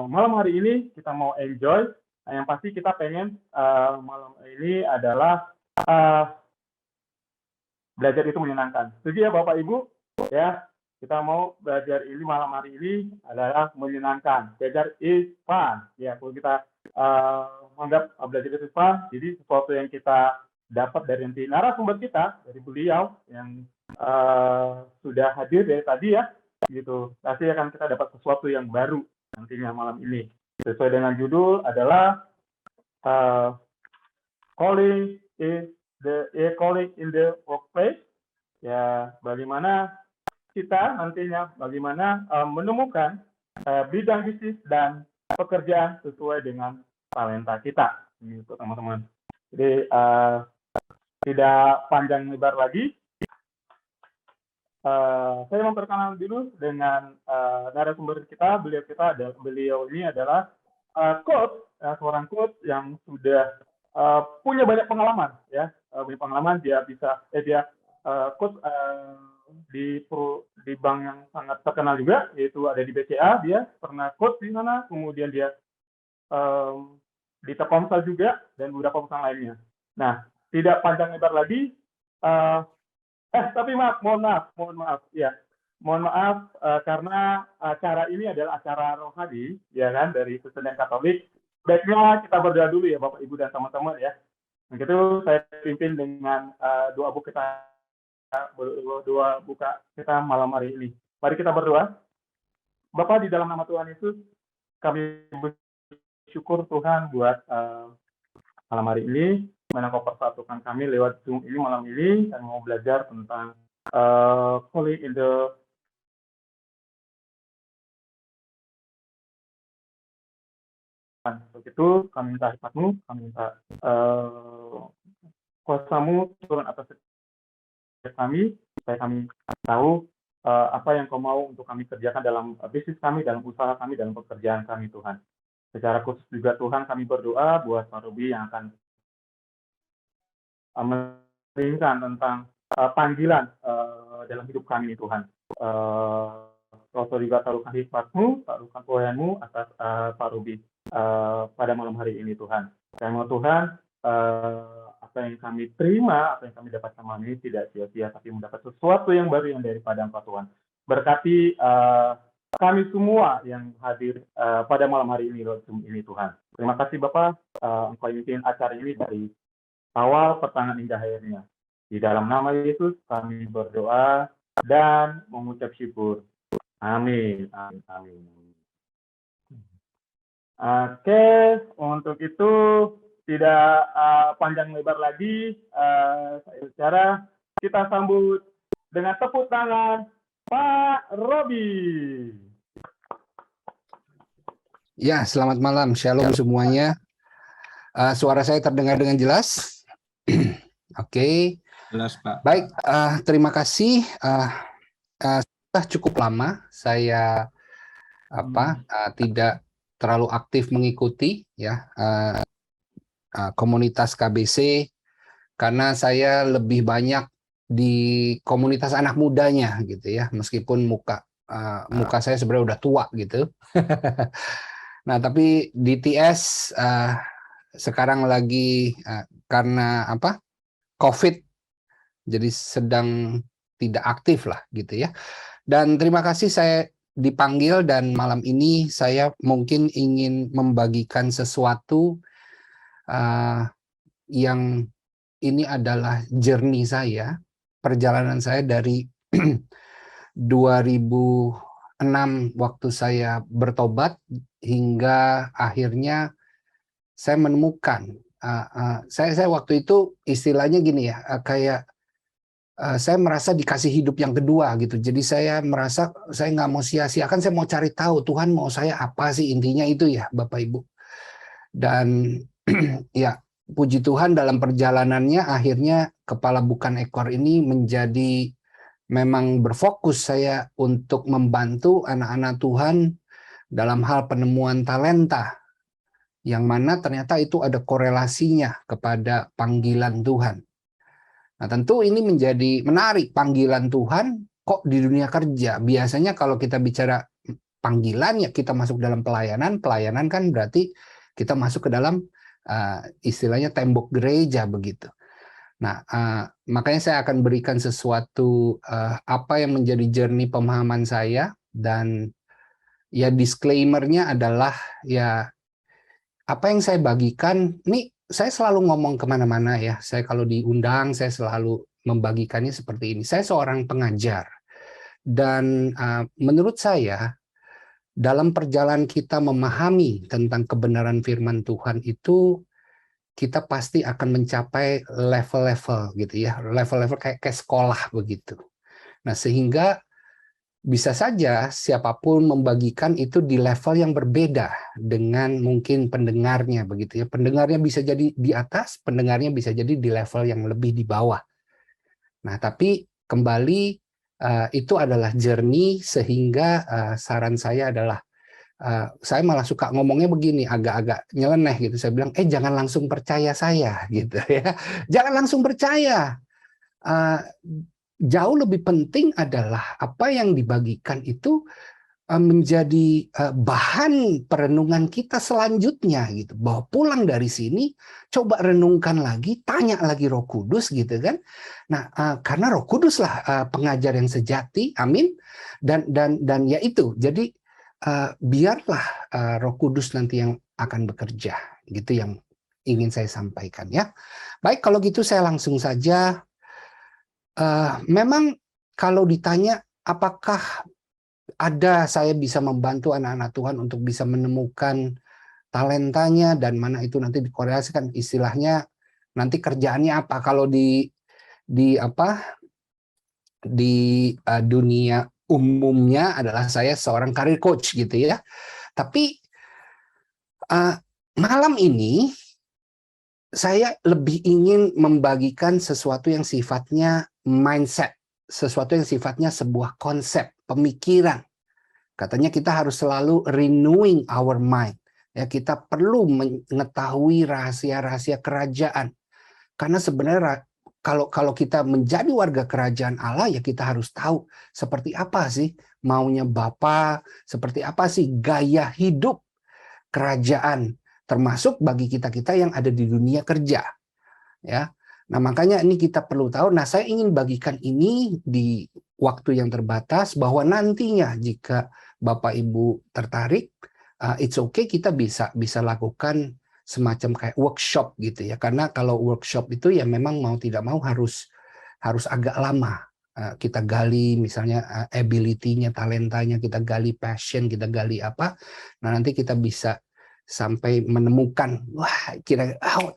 malam hari ini kita mau enjoy. Yang pasti kita pengen malam ini adalah belajar itu menyenangkan. Setuju ya Bapak Ibu? Ya, kita mau belajar ini malam hari ini adalah menyenangkan. Belajar is fun. Ya, kalau kita menganggap belajar itu fun, jadi sesuatu yang kita dapat dari nanti narasumber kita, dari beliau yang sudah hadir dari tadi ya, gitu. Pasti akan kita dapat sesuatu yang baru nantinya malam ini. Sesuai dengan judul adalah calling in the workplace. Ya, bagaimana kita nantinya menemukan bidang bisnis dan pekerjaan sesuai dengan talenta kita, gitu teman-teman. Jadi tidak panjang lebar lagi, saya memperkenalkan dulu dengan narasumber kita. Beliau ini adalah coach, seorang coach yang sudah punya banyak pengalaman, ya. Banyak pengalaman. Dia bisa coach di bank yang sangat terkenal juga, yaitu ada di BCA. Dia pernah coach di sana, kemudian dia di Telkomsel juga dan beberapa perusahaan lainnya. Nah, tidak panjang lebar lagi. Tapi mohon maaf, ya. Mohon maaf karena acara ini adalah acara rohani, ya kan, dari Kristen dan Katolik. Baiknya kita berdoa dulu ya Bapak Ibu dan teman-teman ya. Begitu saya pimpin dengan doa buka kita malam hari ini. Mari kita berdoa. Bapa, di dalam nama Tuhan Yesus, kami bersyukur Tuhan buat malam hari ini, mana Kau persatukan kami lewat Zoom ini malam ini, dan mau belajar tentang calling in the begitu. Kami minta hikmat-Mu, kami minta kuasa-Mu turun atas kami, supaya kami tahu apa yang Kau mau untuk kami kerjakan dalam bisnis kami, dalam usaha kami, dalam pekerjaan kami, Tuhan. Secara khusus juga Tuhan, kami berdoa buat Pak Robi yang akan meneringkan tentang panggilan dalam hidup kami, Tuhan. Kau juga taruhkan hikmat-Mu, taruhkan Tuhan-Mu atas Pak Robi pada malam hari ini, Tuhan. Kami mau Tuhan, apa yang kami terima, apa yang kami dapatkan malam ini tidak sia-sia, tapi mendapat sesuatu yang baru yang daripada Engkau, Tuhan. Berkati kami semua yang hadir pada malam hari ini, ini, Tuhan. Terima kasih Bapak, Engkau pimpin acara ini dari awal pertengahan hingga akhirnya. Di dalam nama Yesus kami berdoa dan mengucap syukur. Amin. Amin. Amin. Oke, untuk itu tidak panjang lebar lagi, saya kita sambut dengan tepuk tangan Pak Robi. Ya, selamat malam. Shalom semuanya. Suara saya terdengar dengan jelas? Oke. Jelas, Pak. Baik, terima kasih. Sudah cukup lama saya tidak terlalu aktif mengikuti ya komunitas KBC, karena saya lebih banyak di komunitas anak mudanya gitu ya, meskipun muka saya sebenarnya udah tua gitu. Nah, tapi di TS sekarang lagi karena COVID, jadi sedang tidak aktif lah gitu ya. Dan terima kasih saya dipanggil, dan malam ini saya mungkin ingin membagikan sesuatu yang ini adalah journey saya, perjalanan saya dari 2006 waktu saya bertobat hingga akhirnya saya menemukan saya waktu itu istilahnya gini ya, kayak saya merasa dikasih hidup yang kedua gitu. Jadi saya merasa saya nggak mau sia-siakan, saya mau cari tahu Tuhan mau saya apa sih, intinya itu ya Bapak Ibu. Dan ya puji Tuhan dalam perjalanannya akhirnya Kepala Bukan Ekor ini menjadi memang berfokus saya untuk membantu anak-anak Tuhan dalam hal penemuan talenta, yang mana ternyata itu ada korelasinya kepada panggilan Tuhan. Nah, tentu ini menjadi menarik, panggilan Tuhan kok di dunia kerja. Biasanya kalau kita bicara panggilan, ya kita masuk dalam pelayanan. Pelayanan kan berarti kita masuk ke dalam istilahnya tembok gereja begitu. Nah, makanya saya akan berikan sesuatu apa yang menjadi journey pemahaman saya, dan ya disclaimer-nya adalah ya apa yang saya bagikan. Nih saya selalu ngomong kemana-mana ya. Saya kalau diundang saya selalu membagikannya seperti ini. Saya seorang pengajar, dan menurut saya dalam perjalanan kita memahami tentang kebenaran firman Tuhan itu, kita pasti akan mencapai level-level gitu ya, level-level kayak sekolah begitu. Nah, sehingga bisa saja siapapun membagikan itu di level yang berbeda dengan mungkin pendengarnya begitu ya. Pendengarnya bisa jadi di atas, pendengarnya bisa jadi di level yang lebih di bawah. Nah, tapi kembali itu adalah journey, sehingga saran saya adalah saya malah suka ngomongnya begini, agak-agak nyeleneh gitu. Saya bilang, jangan langsung percaya saya gitu ya. Jangan langsung percaya. Jauh lebih penting adalah apa yang dibagikan itu menjadi bahan perenungan kita selanjutnya gitu. Bahwa pulang dari sini, coba renungkan lagi, tanya lagi Roh Kudus gitu kan. Nah, karena Roh Kudus lah pengajar yang sejati, amin. Dan ya itu. Jadi biarlah Roh Kudus nanti yang akan bekerja, gitu yang ingin saya sampaikan ya. Baik, kalau gitu saya langsung saja. Memang kalau ditanya apakah saya bisa membantu anak-anak Tuhan untuk bisa menemukan talentanya dan mana itu nanti dikorelasikan, istilahnya nanti kerjaannya apa. Kalau di dunia umumnya adalah saya seorang career coach gitu ya. Tapi malam ini saya lebih ingin membagikan sesuatu yang sifatnya mindset, sesuatu yang sifatnya sebuah konsep, pemikiran. Katanya kita harus selalu renewing our mind. Ya, kita perlu mengetahui rahasia-rahasia kerajaan. Karena sebenarnya kalau kita menjadi warga kerajaan Allah, ya kita harus tahu seperti apa sih maunya Bapa, seperti apa sih gaya hidup kerajaan, termasuk bagi kita-kita yang ada di dunia kerja. Ya. Nah, makanya ini kita perlu tahu. Nah, saya ingin bagikan ini di waktu yang terbatas, bahwa nantinya jika Bapak Ibu tertarik, it's okay, kita bisa lakukan semacam kayak workshop gitu ya. Karena kalau workshop itu ya memang mau tidak mau harus agak lama. Kita gali misalnya ability-nya, talentanya, kita gali passion, kita gali apa. Nah, nanti kita bisa sampai menemukan, wah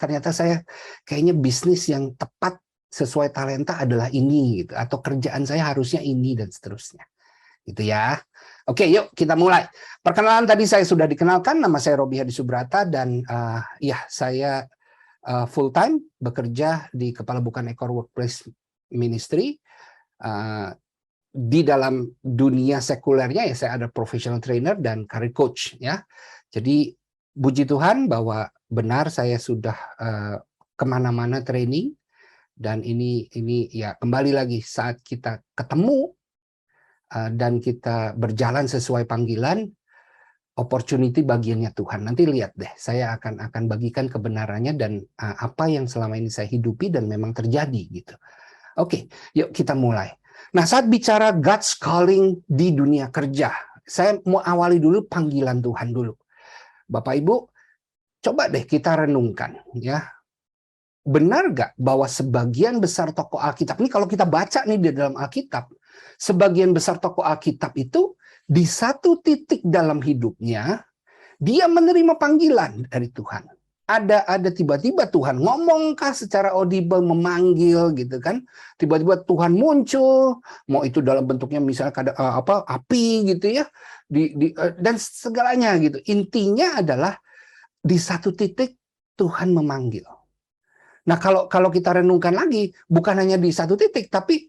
ternyata saya kayaknya bisnis yang tepat sesuai talenta adalah ini gitu, atau kerjaan saya harusnya ini, dan seterusnya gitu ya. Oke, yuk kita mulai. Perkenalan tadi saya sudah dikenalkan, nama saya Robi Hadi Subrata, dan ya saya full time bekerja di Kepala Bukan Ekor Workplace Ministry. Di dalam dunia sekulernya ya saya ada professional trainer dan career coach ya. Jadi puji Tuhan bahwa benar saya sudah kemana-mana training, dan ini ya kembali lagi saat kita ketemu dan kita berjalan sesuai panggilan, opportunity bagiannya Tuhan. Nanti lihat deh, saya akan bagikan kebenarannya dan apa yang selama ini saya hidupi dan memang terjadi gitu. Oke, yuk kita mulai. Nah, saat bicara God's calling di dunia kerja, saya mau awali dulu panggilan Tuhan dulu. Bapak Ibu, coba deh kita renungkan ya. Benar nggak bahwa sebagian besar tokoh Alkitab, ini kalau kita baca nih di dalam Alkitab, sebagian besar tokoh Alkitab itu di satu titik dalam hidupnya, dia menerima panggilan dari Tuhan. Ada tiba-tiba Tuhan ngomongkah secara audible, memanggil gitu kan. Tiba-tiba Tuhan muncul, mau itu dalam bentuknya misalnya api gitu ya, dan segalanya gitu. Intinya adalah di satu titik Tuhan memanggil. Nah, kalau kita renungkan lagi, bukan hanya di satu titik, tapi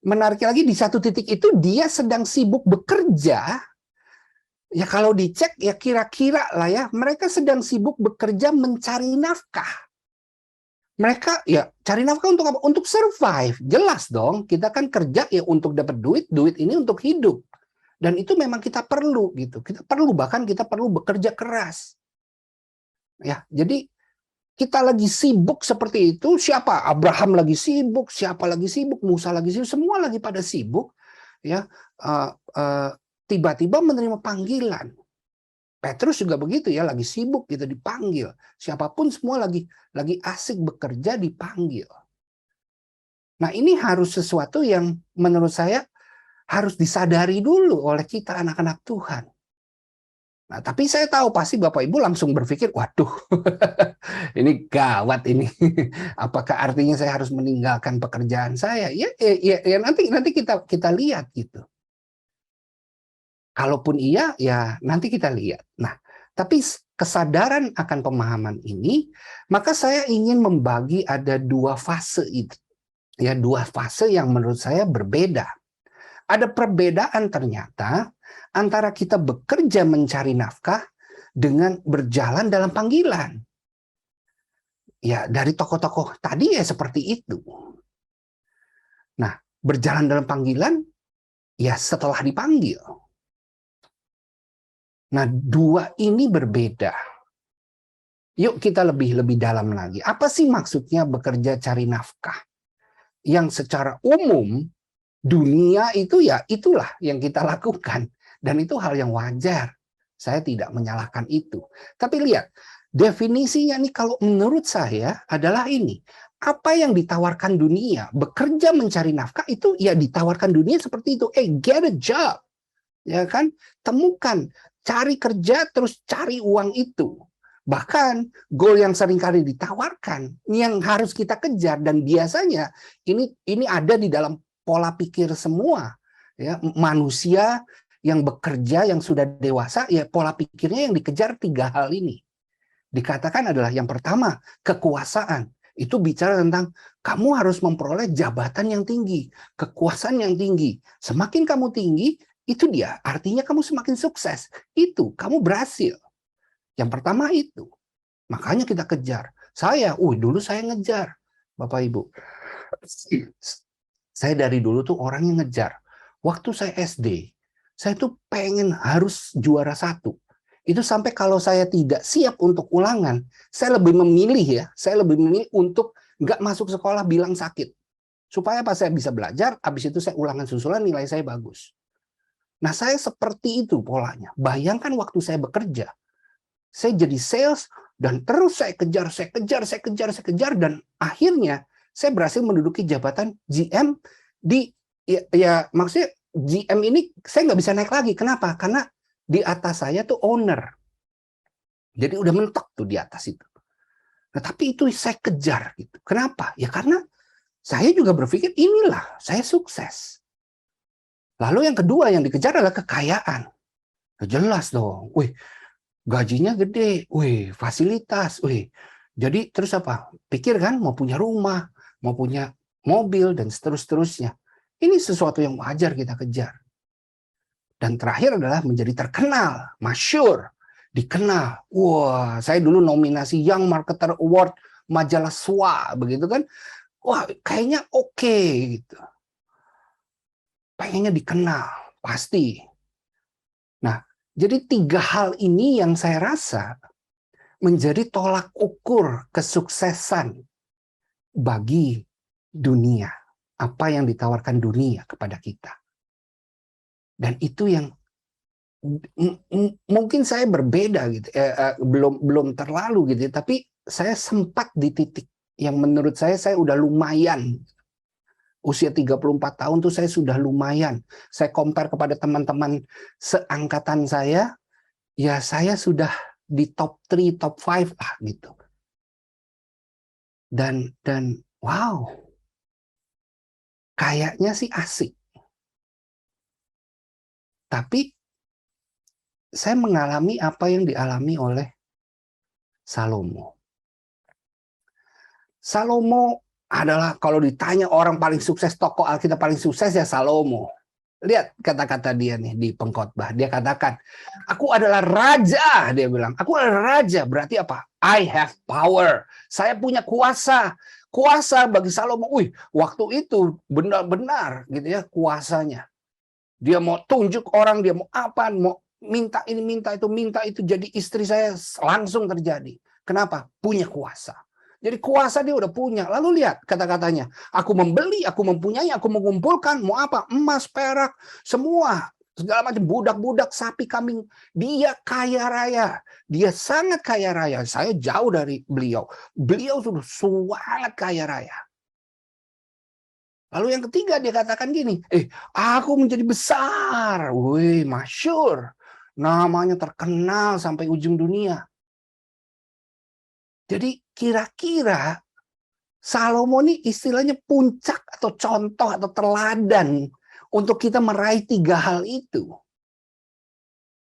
menariknya lagi di satu titik itu dia sedang sibuk bekerja. Ya kalau dicek ya kira-kira lah ya, mereka sedang sibuk bekerja mencari nafkah. Mereka ya cari nafkah untuk apa? Untuk survive. Jelas dong, kita kan kerja ya untuk dapat duit, duit ini untuk hidup. Dan itu memang kita perlu gitu. Kita perlu, bahkan kita perlu bekerja keras. Ya, jadi kita lagi sibuk seperti itu, siapa? Abraham lagi sibuk, siapa lagi sibuk, Musa lagi sibuk, semua lagi pada sibuk, ya. Tiba-tiba menerima panggilan. Petrus juga begitu ya, lagi sibuk gitu dipanggil. Siapapun semua lagi asik bekerja dipanggil. Nah, ini harus sesuatu yang menurut saya harus disadari dulu oleh kita anak-anak Tuhan. Nah, tapi saya tahu pasti Bapak Ibu langsung berpikir, waduh, ini gawat ini. Apakah artinya saya harus meninggalkan pekerjaan saya? Ya, nanti kita lihat gitu. Kalaupun iya, ya nanti kita lihat. Nah, tapi kesadaran akan pemahaman ini, maka saya ingin membagi ada dua fase itu. Ya, dua fase yang menurut saya berbeda. Ada perbedaan ternyata antara kita bekerja mencari nafkah dengan berjalan dalam panggilan. Ya, dari tokoh-tokoh tadi ya seperti itu. Nah, berjalan dalam panggilan, ya setelah dipanggil. Nah, dua ini berbeda. Yuk kita lebih dalam lagi. Apa sih maksudnya bekerja cari nafkah? Yang secara umum, dunia itu ya itulah yang kita lakukan. Dan itu hal yang wajar. Saya tidak menyalahkan itu. Tapi lihat, definisinya nih kalau menurut saya adalah ini. Apa yang ditawarkan dunia, bekerja mencari nafkah itu ya ditawarkan dunia seperti itu. Get a job. Ya kan? Temukan, cari kerja terus cari uang itu. Bahkan goal yang seringkali ditawarkan yang harus kita kejar dan biasanya ini ada di dalam pola pikir semua ya manusia yang bekerja yang sudah dewasa ya pola pikirnya yang dikejar tiga hal ini. Dikatakan adalah yang pertama kekuasaan. Itu bicara tentang kamu harus memperoleh jabatan yang tinggi, kekuasaan yang tinggi. Semakin kamu tinggi, itu dia artinya kamu semakin sukses. Itu kamu berhasil. Yang pertama itu. Makanya kita kejar. Dulu saya ngejar. Bapak Ibu. Saya dari dulu tuh orang yang ngejar. Waktu saya SD, saya tuh pengen harus juara 1. Itu sampai kalau saya tidak siap untuk ulangan, saya lebih memilih untuk nggak masuk sekolah bilang sakit. Supaya pas saya bisa belajar, habis itu saya ulangan susulan, nilai saya bagus. Nah, saya seperti itu polanya. Bayangkan waktu saya bekerja. Saya jadi sales dan terus saya kejar dan akhirnya saya berhasil menduduki jabatan GM di ya maksudnya GM ini saya nggak bisa naik lagi. Kenapa? Karena di atas saya tuh owner. Jadi udah mentok tuh di atas itu. Nah, tapi itu saya kejar gitu. Kenapa? Ya karena saya juga berpikir inilah saya sukses. Lalu yang kedua yang dikejar adalah kekayaan. Jelas dong. Gajinya gede, fasilitas, Jadi terus apa? Pikir kan mau punya rumah, mau punya mobil dan seterusnya. Ini sesuatu yang wajar kita kejar. Dan terakhir adalah menjadi terkenal, masyhur, dikenal. Wah, saya dulu nominasi Young Marketer Award majalah SWA begitu kan. Wah, kayaknya oke gitu. Pengennya dikenal, pasti. Nah, jadi 3 hal ini yang saya rasa menjadi tolak ukur kesuksesan bagi dunia. Apa yang ditawarkan dunia kepada kita. Dan itu yang mungkin saya berbeda gitu, belum terlalu gitu, tapi saya sempat di titik yang menurut saya udah lumayan. Usia 34 tahun tuh saya sudah lumayan. Saya compare kepada teman-teman seangkatan saya, ya saya sudah di top 3, top 5 lah gitu. Dan wow, kayaknya sih asik. Tapi saya mengalami apa yang dialami oleh Salomo. Salomo adalah kalau ditanya orang paling sukses, tokoh Alkitab paling sukses ya Salomo. Lihat kata-kata dia nih di pengkhotbah. Dia katakan, aku adalah raja. Dia bilang, aku adalah raja. Berarti apa? I have power. Saya punya kuasa. Kuasa bagi Salomo. Waktu itu benar-benar gitu ya kuasanya. Dia mau tunjuk orang, dia mau apa, mau minta ini, minta itu jadi istri saya langsung terjadi. Kenapa? Punya kuasa. Jadi kuasa dia udah punya. Lalu lihat kata-katanya. Aku membeli, aku mempunyai, aku mengumpulkan. Mau apa? Emas, perak, semua. Segala macam budak-budak, sapi, kambing. Dia kaya raya. Dia sangat kaya raya. Saya jauh dari beliau. Beliau sudah sangat kaya raya. Lalu yang ketiga dia katakan gini, aku menjadi besar. Wih, masyhur. Namanya terkenal sampai ujung dunia. Jadi kira-kira Salomo ini istilahnya puncak atau contoh atau teladan untuk kita meraih 3 hal itu.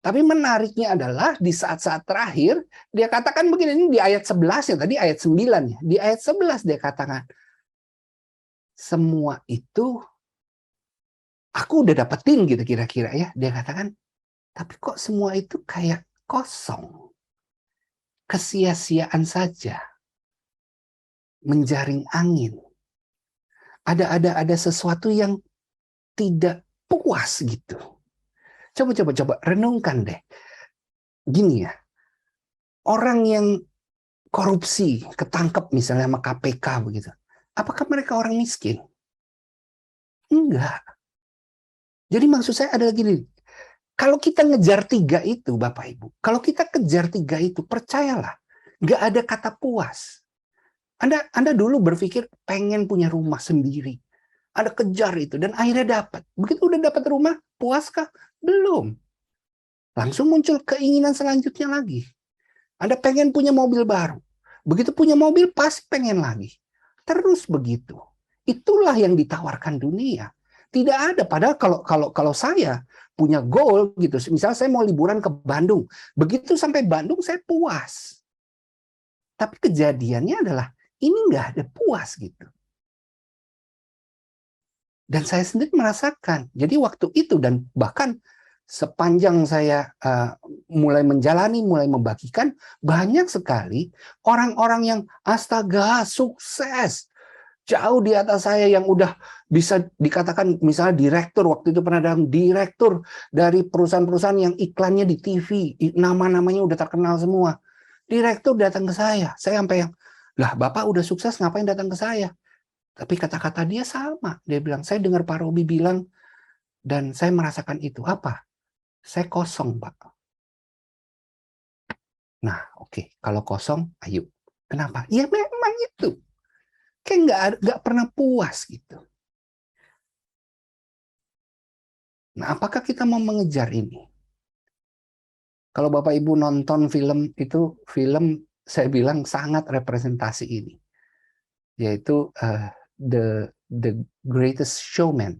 Tapi menariknya adalah di saat-saat terakhir dia katakan begini, ini di ayat 11 ya, tadi ayat 9 ya. Di ayat 11 dia katakan, semua itu aku udah dapetin gitu kira-kira ya. Dia katakan, tapi kok semua itu kayak kosong. Kesia-siaan saja. Menjaring angin. Ada sesuatu yang tidak puas gitu. Coba renungkan deh. Gini ya. Orang yang korupsi, ketangkep misalnya sama KPK begitu. Apakah mereka orang miskin? Enggak. Jadi maksud saya adalah gini. Kalau kita ngejar 3 itu, Bapak Ibu. Kalau kita kejar 3 itu, percayalah. Nggak ada kata puas. Anda dulu berpikir pengen punya rumah sendiri. Anda kejar itu dan akhirnya dapat. Begitu udah dapat rumah, puaskah? Belum. Langsung muncul keinginan selanjutnya lagi. Anda pengen punya mobil baru. Begitu punya mobil, pasti pengen lagi. Terus begitu. Itulah yang ditawarkan dunia. Tidak ada. Padahal kalau saya punya goal gitu, misalnya saya mau liburan ke Bandung. Begitu sampai Bandung saya puas. Tapi kejadiannya adalah ini nggak ada puas gitu. Dan saya sendiri merasakan. Jadi waktu itu dan bahkan sepanjang saya mulai menjalani, mulai membagikan, banyak sekali orang-orang yang astaga sukses. Jauh di atas saya yang udah bisa dikatakan misalnya direktur, waktu itu pernah dalam direktur dari perusahaan-perusahaan yang iklannya di TV, nama-namanya udah terkenal semua. Direktur datang ke saya sampai yang, lah Bapak udah sukses ngapain datang ke saya? Tapi kata-kata dia sama. Dia bilang, saya dengar Pak Robi bilang, dan saya merasakan itu. Apa? Saya kosong, Pak. Nah, oke. Kalau kosong, ayo. Kenapa? Ya memang itu. Kayak nggak pernah puas gitu. Nah, apakah kita mau mengejar ini? Kalau Bapak Ibu nonton film itu, film saya bilang sangat representasi ini. Yaitu The Greatest Showman.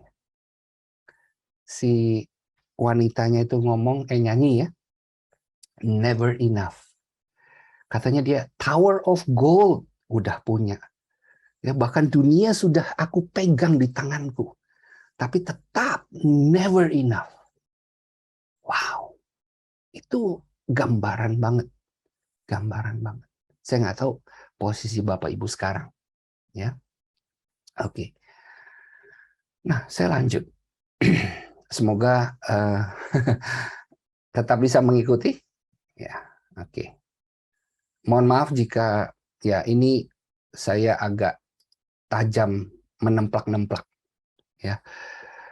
Si wanitanya itu ngomong, nyanyi ya, never enough. Katanya dia Tower of Gold udah punya. Ya, bahkan dunia sudah aku pegang di tanganku. Tapi tetap never enough. Wow. Itu gambaran banget. Gambaran banget. Saya nggak tahu posisi Bapak Ibu sekarang. Ya. Oke. Nah, saya lanjut. Semoga tetap bisa mengikuti. Ya, oke. Mohon maaf jika ya ini saya agak tajam menemplak-nemplak. Ya.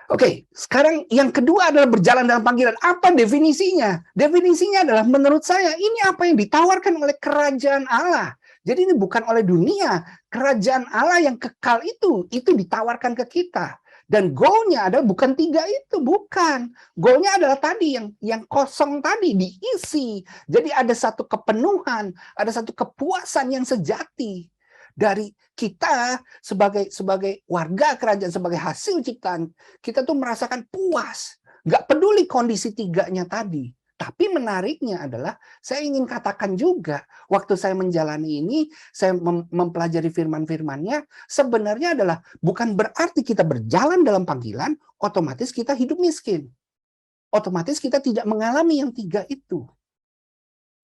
Oke, sekarang yang kedua adalah berjalan dalam panggilan. Apa definisinya? Definisinya adalah menurut saya ini apa yang ditawarkan oleh kerajaan Allah. Jadi ini bukan oleh dunia. Kerajaan Allah yang kekal itu ditawarkan ke kita. Dan goalnya adalah bukan 3 itu, bukan. Goalnya adalah tadi yang kosong tadi diisi. Jadi ada satu kepenuhan, ada satu kepuasan yang sejati dari kita sebagai warga kerajaan, sebagai hasil ciptaan. Kita tuh merasakan puas, nggak peduli kondisi 3-nya tadi. Tapi menariknya adalah saya ingin katakan juga, waktu saya menjalani ini, saya mempelajari firman-firmannya, sebenarnya adalah bukan berarti kita berjalan dalam panggilan, otomatis kita hidup miskin. Otomatis kita tidak mengalami yang 3 itu.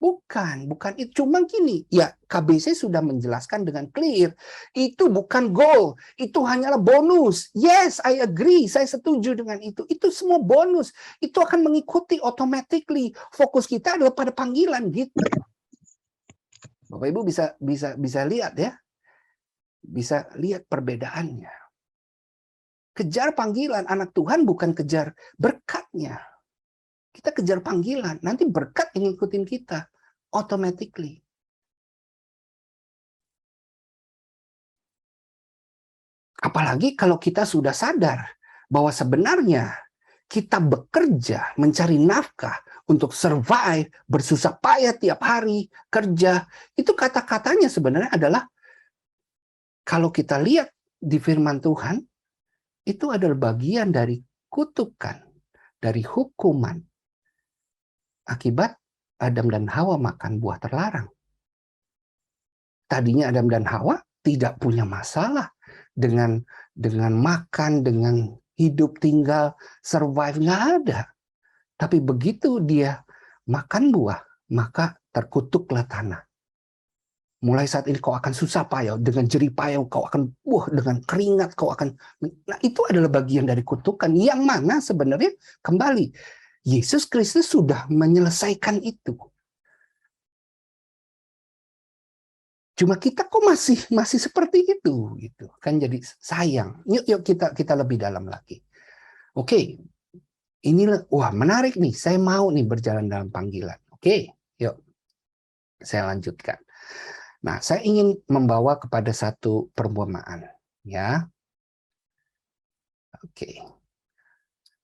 Bukan itu. Cuma gini, ya KBC sudah menjelaskan dengan clear. Itu bukan goal, itu hanyalah bonus. Yes, I agree, saya setuju dengan itu. Itu semua bonus. Itu akan mengikuti automatically. Fokus kita adalah pada panggilan gitu. Bapak Ibu bisa lihat ya. Bisa lihat perbedaannya. Kejar panggilan anak Tuhan bukan kejar berkatnya. Kita kejar panggilan, nanti berkat yang ngikutin kita automatically. Apalagi kalau kita sudah sadar bahwa sebenarnya kita bekerja mencari nafkah untuk survive, bersusah payah tiap hari, kerja. Itu kata-katanya sebenarnya adalah, kalau kita lihat di firman Tuhan, itu adalah bagian dari kutukan, dari hukuman akibat Adam dan Hawa makan buah terlarang. Tadinya Adam dan Hawa tidak punya masalah dengan makan, dengan hidup, tinggal, survive, nggak ada. Tapi begitu dia makan buah, maka terkutuklah tanah. Mulai saat ini kau akan susah payah, dengan jerih payah kau akan dengan keringat kau akan. Nah, itu adalah bagian dari kutukan yang mana sebenarnya kembali Yesus Kristus sudah menyelesaikan itu. Cuma kita kok masih seperti itu gitu. Kan jadi sayang. Yuk kita lebih dalam lagi. Oke. Inilah menarik nih. Saya mau nih berjalan dalam panggilan. Oke, yuk. Saya lanjutkan. Nah, saya ingin membawa kepada satu perumpamaan, ya. Oke.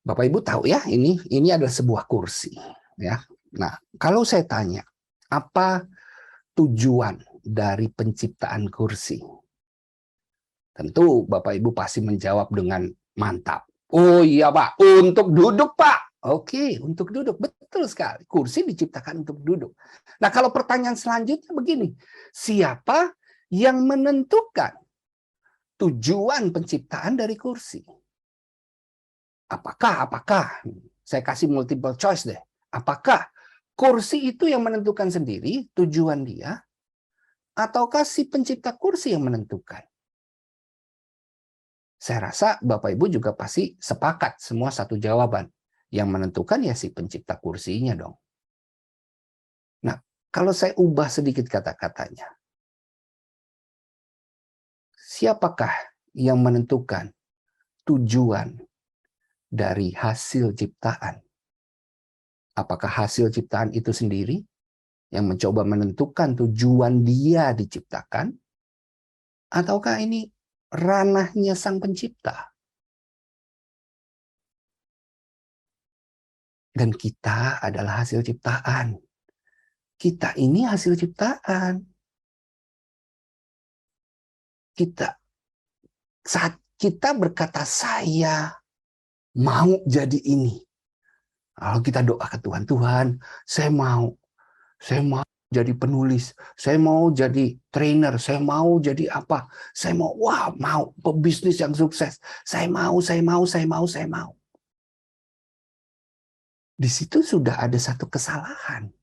Bapak Ibu tahu ya, ini adalah sebuah kursi, ya. Nah, kalau saya tanya, apa tujuan dari penciptaan kursi? Tentu Bapak Ibu pasti menjawab dengan mantap. Oh iya Pak, untuk duduk Pak. Oke, untuk duduk. Betul sekali. Kursi diciptakan untuk duduk. Nah, kalau pertanyaan selanjutnya begini. Siapa yang menentukan tujuan penciptaan dari kursi? Apakah saya kasih multiple choice deh. Apakah kursi itu yang menentukan sendiri tujuan dia, ataukah si pencipta kursi yang menentukan? Saya rasa Bapak Ibu juga pasti sepakat semua satu jawaban. Yang menentukan ya si pencipta kursinya dong. Nah, kalau saya ubah sedikit kata-katanya. Siapakah yang menentukan tujuan dari hasil ciptaan? Apakah hasil ciptaan itu sendiri yang mencoba menentukan tujuan dia diciptakan? Ataukah ini ranahnya sang pencipta? Dan kita adalah hasil ciptaan. Kita ini hasil ciptaan. Saat kita berkata, saya mau jadi ini. Kalau kita doa ke Tuhan, Tuhan, saya mau jadi penulis, saya mau jadi trainer, saya mau jadi apa, saya mau pebisnis yang sukses, saya mau. Di situ sudah ada satu kesalahan.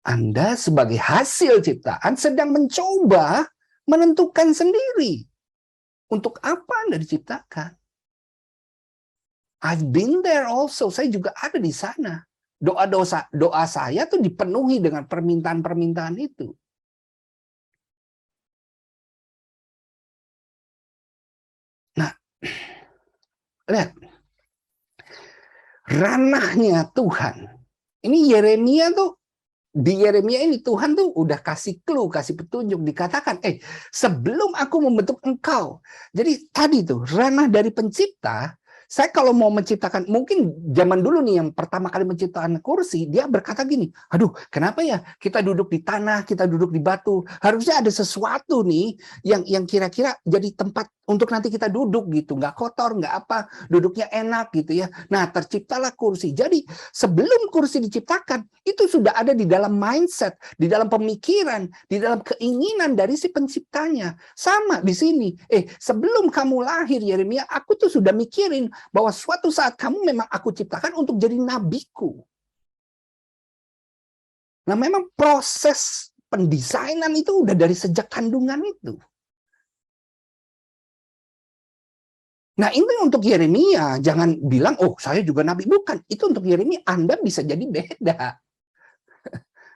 Anda sebagai hasil ciptaan sedang mencoba menentukan sendiri untuk apa Anda diciptakan. I've been there also. Saya juga ada di sana. Doa saya tuh dipenuhi dengan permintaan-permintaan itu. Nah, lihat. Ranahnya Tuhan. Ini Yeremia tuh, di Yeremia ini Tuhan tuh udah kasih clue, kasih petunjuk, dikatakan, sebelum aku membentuk engkau. Jadi tadi tuh, ranah dari pencipta. Saya kalau mau menciptakan, mungkin zaman dulu nih yang pertama kali menciptakan kursi, dia berkata gini, aduh kenapa ya kita duduk di tanah, kita duduk di batu, harusnya ada sesuatu nih yang kira-kira jadi tempat untuk nanti kita duduk gitu, nggak kotor, nggak apa, duduknya enak gitu ya. Nah, terciptalah kursi. Jadi sebelum kursi diciptakan, itu sudah ada di dalam mindset, di dalam pemikiran, di dalam keinginan dari si penciptanya. Sama di sini, sebelum kamu lahir Yeremia, aku tuh sudah mikirin bahwa suatu saat kamu memang aku ciptakan untuk jadi nabiku. Nah, memang proses pendesainan itu udah dari sejak kandungan itu. Nah, ini untuk Yeremia, jangan bilang, oh saya juga nabi. Bukan, itu untuk Yeremia, Anda bisa jadi beda.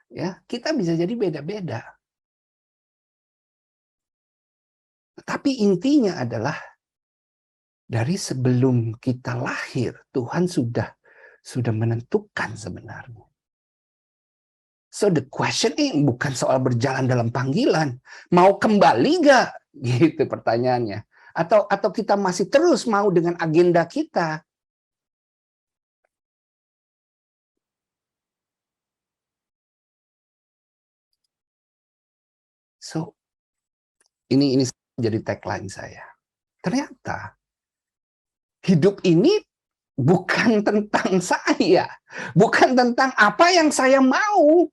Ya, kita bisa jadi beda-beda. Tapi intinya adalah, dari sebelum kita lahir, Tuhan sudah menentukan sebenarnya. So the question ini bukan soal berjalan dalam panggilan, mau kembali nggak? Gitu pertanyaannya. Atau kita masih terus mau dengan agenda kita? So ini jadi tagline saya. Ternyata hidup ini bukan tentang saya, bukan tentang apa yang saya mau,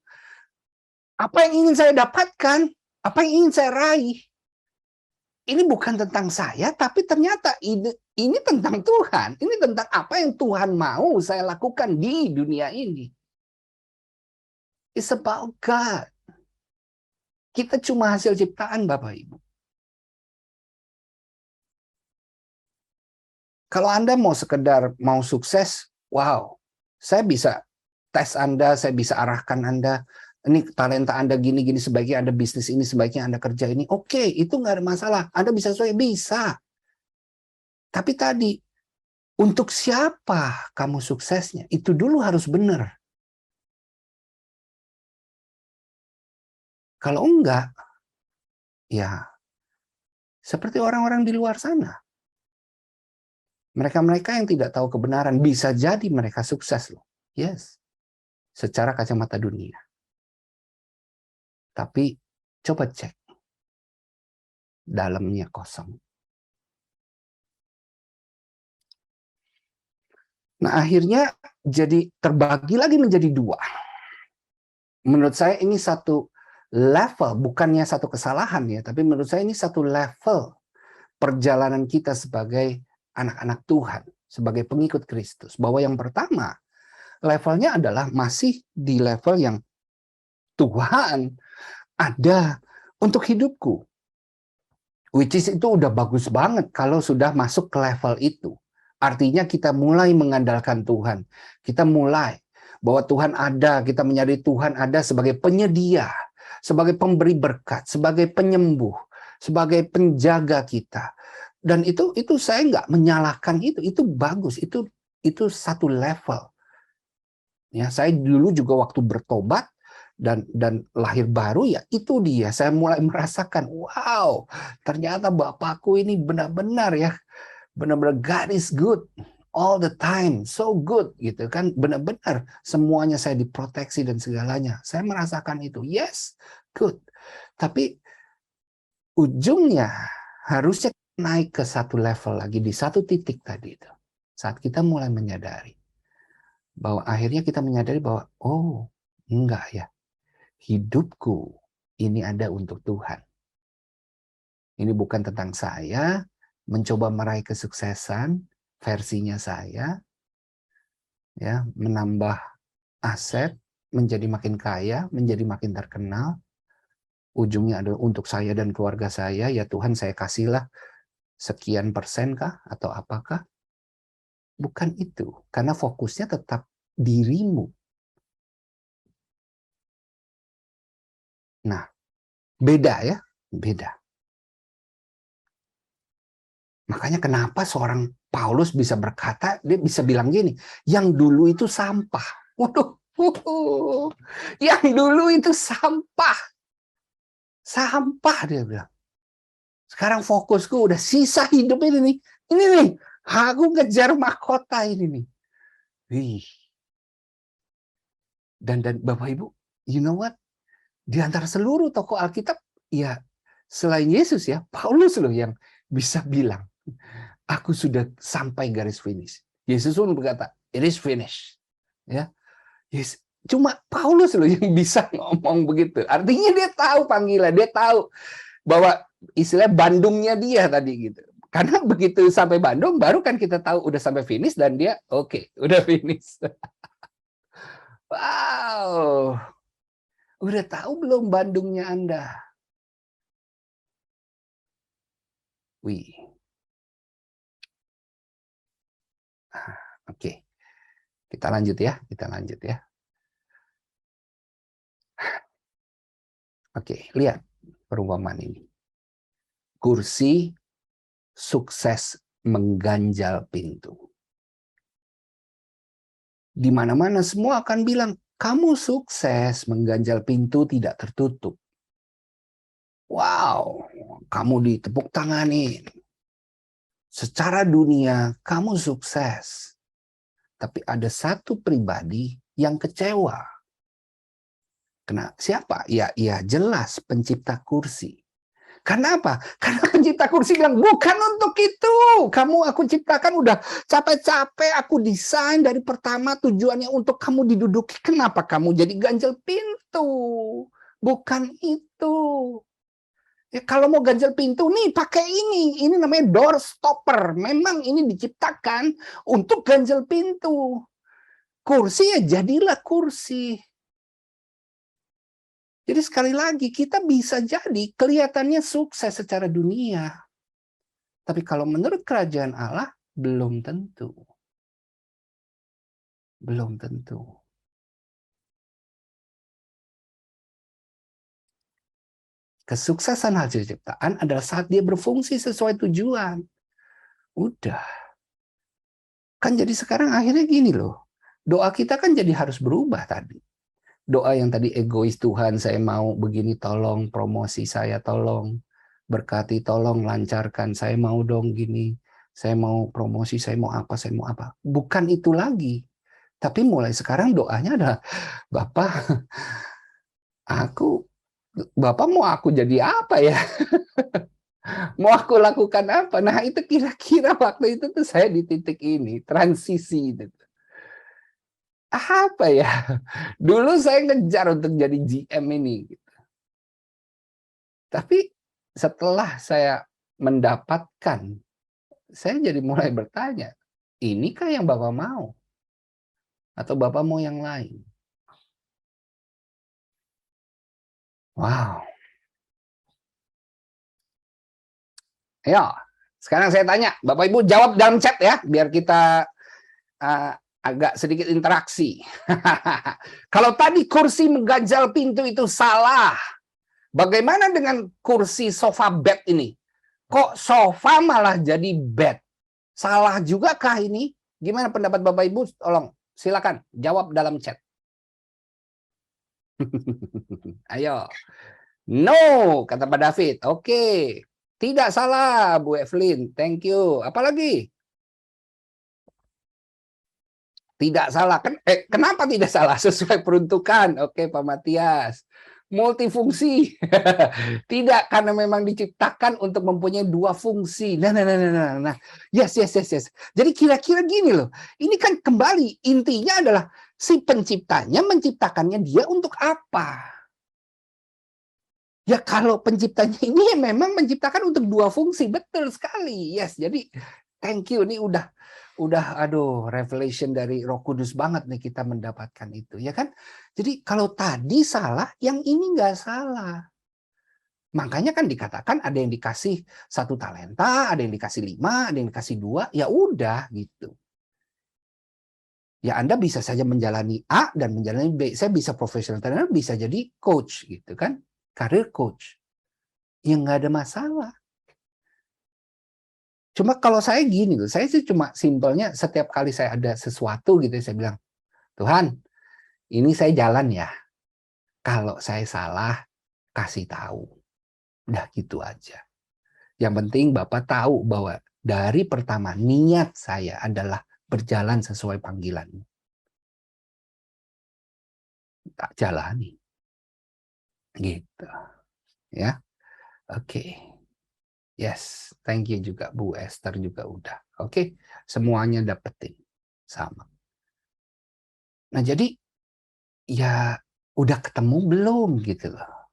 apa yang ingin saya dapatkan, apa yang ingin saya raih. Ini bukan tentang saya, tapi ternyata ini tentang Tuhan. Ini tentang apa yang Tuhan mau saya lakukan di dunia ini. It's about God. Kita cuma hasil ciptaan, Bapak Ibu. Kalau Anda mau sekedar mau sukses, wow, saya bisa tes Anda, saya bisa arahkan Anda. Ini talenta Anda gini-gini, sebaiknya Anda bisnis ini, sebaiknya Anda kerja ini. Oke, itu nggak ada masalah. Anda bisa sesuai, bisa. Tapi tadi, untuk siapa kamu suksesnya? Itu dulu harus benar. Kalau enggak, ya seperti orang-orang di luar sana. Mereka-mereka yang tidak tahu kebenaran, bisa jadi mereka sukses loh. Yes, secara kacamata dunia. Tapi coba cek, dalamnya kosong. Nah, akhirnya jadi terbagi lagi menjadi dua. Menurut saya ini satu level, bukannya satu kesalahan ya, tapi menurut saya ini satu level perjalanan kita sebagai anak-anak Tuhan, sebagai pengikut Kristus. Bahwa yang pertama, levelnya adalah masih di level yang Tuhan ada untuk hidupku. Which is itu udah bagus banget kalau sudah masuk ke level itu. Artinya kita mulai mengandalkan Tuhan. Kita mulai bahwa Tuhan ada, kita menyadari Tuhan ada sebagai penyedia, sebagai pemberi berkat, sebagai penyembuh, sebagai penjaga kita. Dan itu saya nggak menyalahkan itu bagus, itu satu level. Ya, saya dulu juga waktu bertobat dan lahir baru, ya itu dia, saya mulai merasakan, wow, ternyata Bapakku ini benar-benar ya, benar-benar God is good all the time, so good gitu kan, benar-benar semuanya saya diproteksi dan segalanya. Saya merasakan itu, yes, good. Tapi ujungnya harusnya naik ke satu level lagi, di satu titik tadi itu. Saat kita mulai menyadari bahwa akhirnya kita menyadari bahwa, oh, enggak ya, hidupku ini ada untuk Tuhan. Ini bukan tentang saya mencoba meraih kesuksesan versinya saya, ya, menambah aset, menjadi makin kaya, menjadi makin terkenal. Ujungnya adalah untuk saya dan keluarga saya, ya Tuhan saya kasihlah sekian persen kah atau apakah? Bukan itu, karena fokusnya tetap dirimu. Nah, beda ya, beda. Makanya kenapa seorang Paulus bisa berkata, dia bisa bilang gini, yang dulu itu sampah. Waduh, yang dulu itu sampah. Sampah dia bilang. Sekarang fokusku udah sisa hidup ini nih. Ini nih, aku ngejar mahkota ini nih. Wih. Dan Bapak Ibu, you know what? Di antara seluruh tokoh Alkitab, ya selain Yesus ya, Paulus loh yang bisa bilang, aku sudah sampai garis finish. Yesus pun berkata, it is finished. Ya, yes. Cuma Paulus loh yang bisa ngomong begitu. Artinya dia tahu panggilan, dia tahu bahwa istilah Bandungnya dia tadi gitu. Karena begitu sampai Bandung, baru kan kita tahu udah sampai finish dan dia oke, udah finish. Wow. Udah tahu belum Bandungnya Anda? Wih. Oke. Kita lanjut ya, kita lanjut ya. Oke, lihat perumpamaan ini. Kursi sukses mengganjal pintu. Di mana-mana semua akan bilang, kamu sukses mengganjal pintu tidak tertutup. Wow, kamu ditepuk tanganin. Secara dunia, kamu sukses. Tapi ada satu pribadi yang kecewa. Siapa? Ya jelas pencipta kursi. Karena apa? Karena pencipta kursi bilang, bukan untuk itu. Kamu aku ciptakan udah capek-capek, aku desain dari pertama tujuannya untuk kamu diduduki. Kenapa kamu jadi ganjel pintu? Bukan itu. Ya, kalau mau ganjel pintu, nih pakai ini. Ini namanya door stopper. Memang ini diciptakan untuk ganjel pintu. Kursi ya jadilah kursi. Jadi sekali lagi, kita bisa jadi kelihatannya sukses secara dunia. Tapi kalau menurut kerajaan Allah, belum tentu. Belum tentu. Kesuksesan hasil ciptaan adalah saat dia berfungsi sesuai tujuan. Udah. Kan jadi sekarang akhirnya gini loh. Doa kita kan jadi harus berubah tadi. Doa yang tadi egois, Tuhan saya mau begini, tolong promosi saya, tolong berkati, tolong lancarkan, saya mau dong gini, saya mau promosi, saya mau apa, saya mau apa. Bukan itu lagi. Tapi mulai sekarang doanya adalah, Bapak mau aku jadi apa ya? Mau aku lakukan apa? Nah itu kira-kira waktu itu tuh saya di titik ini, transisi itu. Apa ya? Dulu saya ngejar untuk jadi GM ini. Tapi setelah saya mendapatkan, saya jadi mulai bertanya, inikah yang Bapak mau? Atau Bapak mau yang lain? Wow. Ayo, sekarang saya tanya, Bapak Ibu jawab dalam chat ya, biar kita agak sedikit interaksi. Kalau tadi kursi mengganjal pintu itu salah, bagaimana dengan kursi sofa bed ini? Kok sofa malah jadi bed? Salah juga kah ini? Gimana pendapat Bapak Ibu? Tolong, silakan jawab dalam chat. Ayo. No, kata Pak David. Oke. Tidak salah, Bu Evelyn. Thank you. Apalagi? Tidak salah. Kenapa tidak salah? Sesuai peruntukan. Oke, Pak Matias. Multifungsi. Tidak, karena memang diciptakan untuk mempunyai dua fungsi. Nah. Yes. Jadi kira-kira gini loh. Ini kan kembali, intinya adalah si penciptanya menciptakannya dia untuk apa? Ya kalau penciptanya ini memang menciptakan untuk dua fungsi, betul sekali. Yes, jadi thank you, ini udah aduh revelation dari Roh Kudus banget nih kita mendapatkan itu, ya kan? Jadi kalau tadi salah, yang ini nggak salah. Makanya kan dikatakan ada yang dikasih 1 talenta, ada yang dikasih 5, ada yang dikasih 2, ya udah gitu. Ya Anda bisa saja menjalani A dan menjalani B. Saya bisa profesional trainer, bisa jadi coach gitu kan. Karir coach. Ya nggak ada masalah. Cuma kalau saya gini loh, saya sih cuma simpelnya setiap kali saya ada sesuatu gitu, saya bilang, Tuhan, ini saya jalan ya. Kalau saya salah, kasih tahu. Udah gitu aja. Yang penting Bapak tahu bahwa dari pertama niat saya adalah berjalan sesuai panggilan. Tak jalani. Gitu. Ya. Oke. Yes, thank you juga Bu Esther juga udah. Oke, semuanya dapetin sama. Nah, jadi ya udah ketemu belum gitu loh.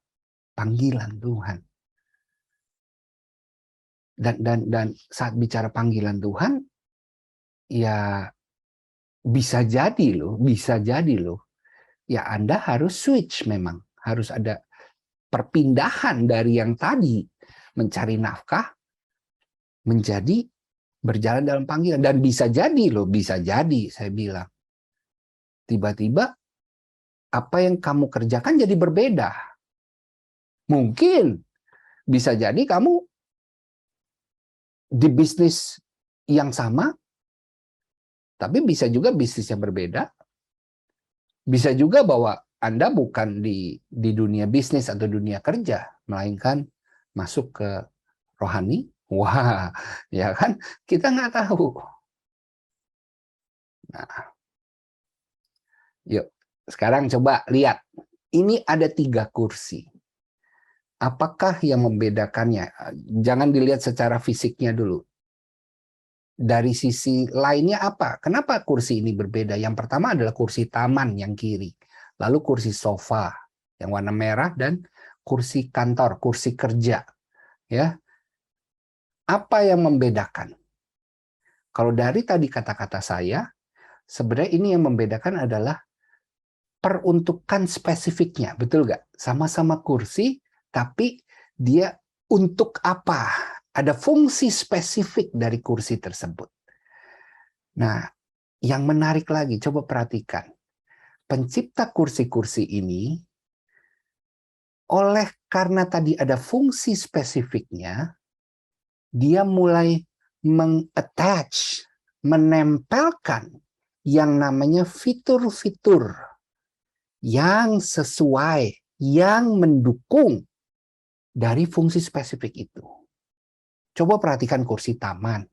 Panggilan Tuhan. Dan saat bicara panggilan Tuhan ya bisa jadi loh. Ya Anda harus switch memang. harus ada perpindahan dari yang tadi mencari nafkah menjadi berjalan dalam panggilan. Dan bisa jadi loh, bisa jadi saya bilang. Tiba-tiba apa yang kamu kerjakan jadi berbeda. Mungkin bisa jadi kamu di bisnis yang sama, tapi bisa juga bisnisnya berbeda. Bisa juga bahwa Anda bukan di dunia bisnis atau dunia kerja, melainkan masuk ke rohani. Wah, ya kan? Kita nggak tahu. Nah, yuk, sekarang coba lihat. Ini ada 3 kursi. Apakah yang membedakannya? Jangan dilihat secara fisiknya dulu. Dari sisi lainnya apa? Kenapa kursi ini berbeda? Yang pertama adalah kursi taman yang kiri. Lalu kursi sofa yang warna merah dan kursi kantor, kursi kerja. Ya. Apa yang membedakan? Kalau dari tadi kata-kata saya, sebenarnya ini yang membedakan adalah peruntukan spesifiknya, betul nggak? Sama-sama kursi, tapi dia untuk apa? Ada fungsi spesifik dari kursi tersebut. Nah, yang menarik lagi, coba perhatikan. Pencipta kursi-kursi ini, oleh karena tadi ada fungsi spesifiknya, dia mulai mengattach, menempelkan yang namanya fitur-fitur yang sesuai, yang mendukung dari fungsi spesifik itu. Coba perhatikan kursi taman.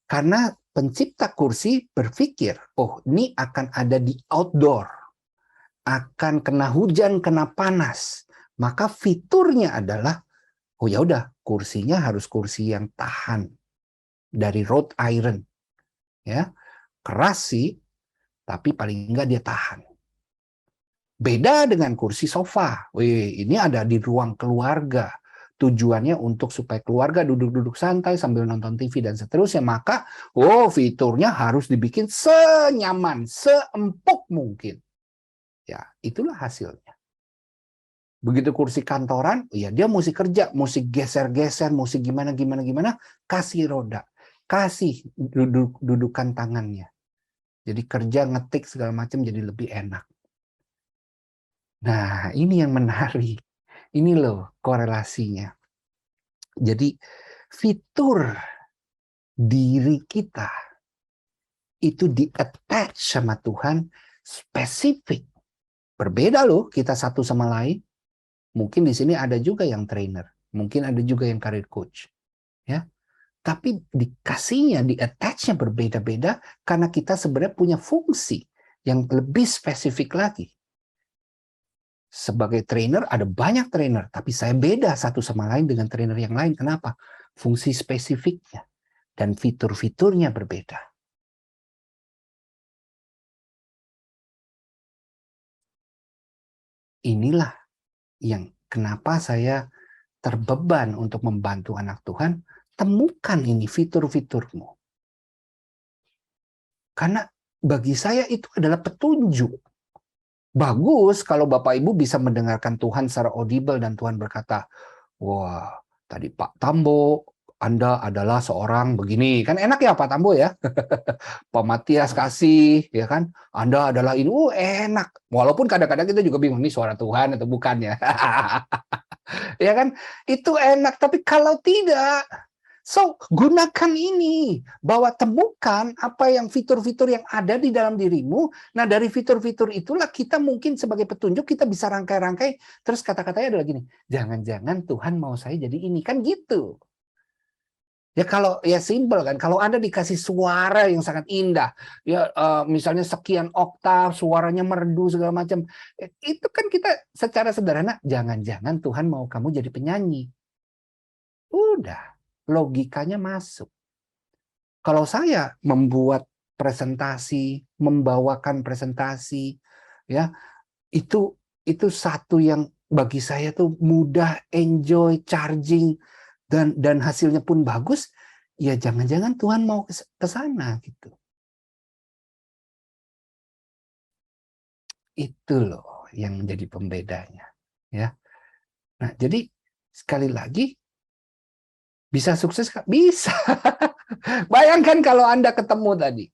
Karena pencipta kursi berpikir, oh ini akan ada di outdoor, akan kena hujan, kena panas. Maka fiturnya adalah, oh ya udah, kursinya harus kursi yang tahan dari wrought iron. Ya, keras sih, tapi paling enggak dia tahan. Beda dengan kursi sofa. Wih, ini ada di ruang keluarga. Tujuannya untuk supaya keluarga duduk-duduk santai sambil nonton TV dan seterusnya. Maka, fiturnya harus dibikin senyaman, seempuk mungkin. Ya, itulah hasilnya. Begitu kursi kantoran, ya dia mesti kerja, mesti geser-geser, mesti gimana, kasih roda. Kasih dudukan tangannya. Jadi kerja, ngetik, segala macam jadi lebih enak. Nah, ini yang menarik. Ini loh korelasinya. Jadi fitur diri kita itu di-attach sama Tuhan spesifik. Berbeda loh kita satu sama lain. Mungkin di sini ada juga yang trainer, mungkin ada juga yang career coach. Ya. Tapi dikasihnya, di-attach-nya berbeda-beda karena kita sebenarnya punya fungsi yang lebih spesifik lagi. Sebagai trainer ada banyak trainer, tapi saya beda satu sama lain dengan trainer yang lain. Kenapa? Fungsi spesifiknya dan fitur-fiturnya berbeda. Inilah yang kenapa saya terbeban untuk membantu anak Tuhan. Temukan ini fitur-fiturmu. Karena bagi saya itu adalah petunjuk. Bagus kalau Bapak Ibu bisa mendengarkan Tuhan secara audible dan Tuhan berkata, wah, tadi Pak Tambo, Anda adalah seorang begini. Kan enak ya Pak Tambo ya. Pak Matias kasih, ya kan. Anda adalah ini, enak. Walaupun kadang-kadang kita juga bingung, ini suara Tuhan atau bukan ya. Ya kan, itu enak. Tapi kalau tidak, so, gunakan ini, bahwa temukan apa yang fitur-fitur yang ada di dalam dirimu. Nah, dari fitur-fitur itulah kita mungkin sebagai petunjuk kita bisa rangkai-rangkai. Terus kata-katanya adalah gini, jangan-jangan Tuhan mau saya jadi ini, kan gitu. Ya kalau ya simpel kan, kalau Anda dikasih suara yang sangat indah, ya misalnya sekian oktav, suaranya merdu segala macam, itu kan kita secara sederhana, jangan-jangan Tuhan mau kamu jadi penyanyi. Udah. Logikanya masuk. Kalau saya membuat presentasi, membawakan presentasi, ya itu satu yang bagi saya tuh mudah, enjoy, charging, dan hasilnya pun bagus. Ya jangan-jangan Tuhan mau ke sana gitu. Itu loh yang menjadi pembedanya. Ya. Nah, jadi sekali lagi, bisa sukses? Bisa. Bayangkan kalau Anda ketemu tadi.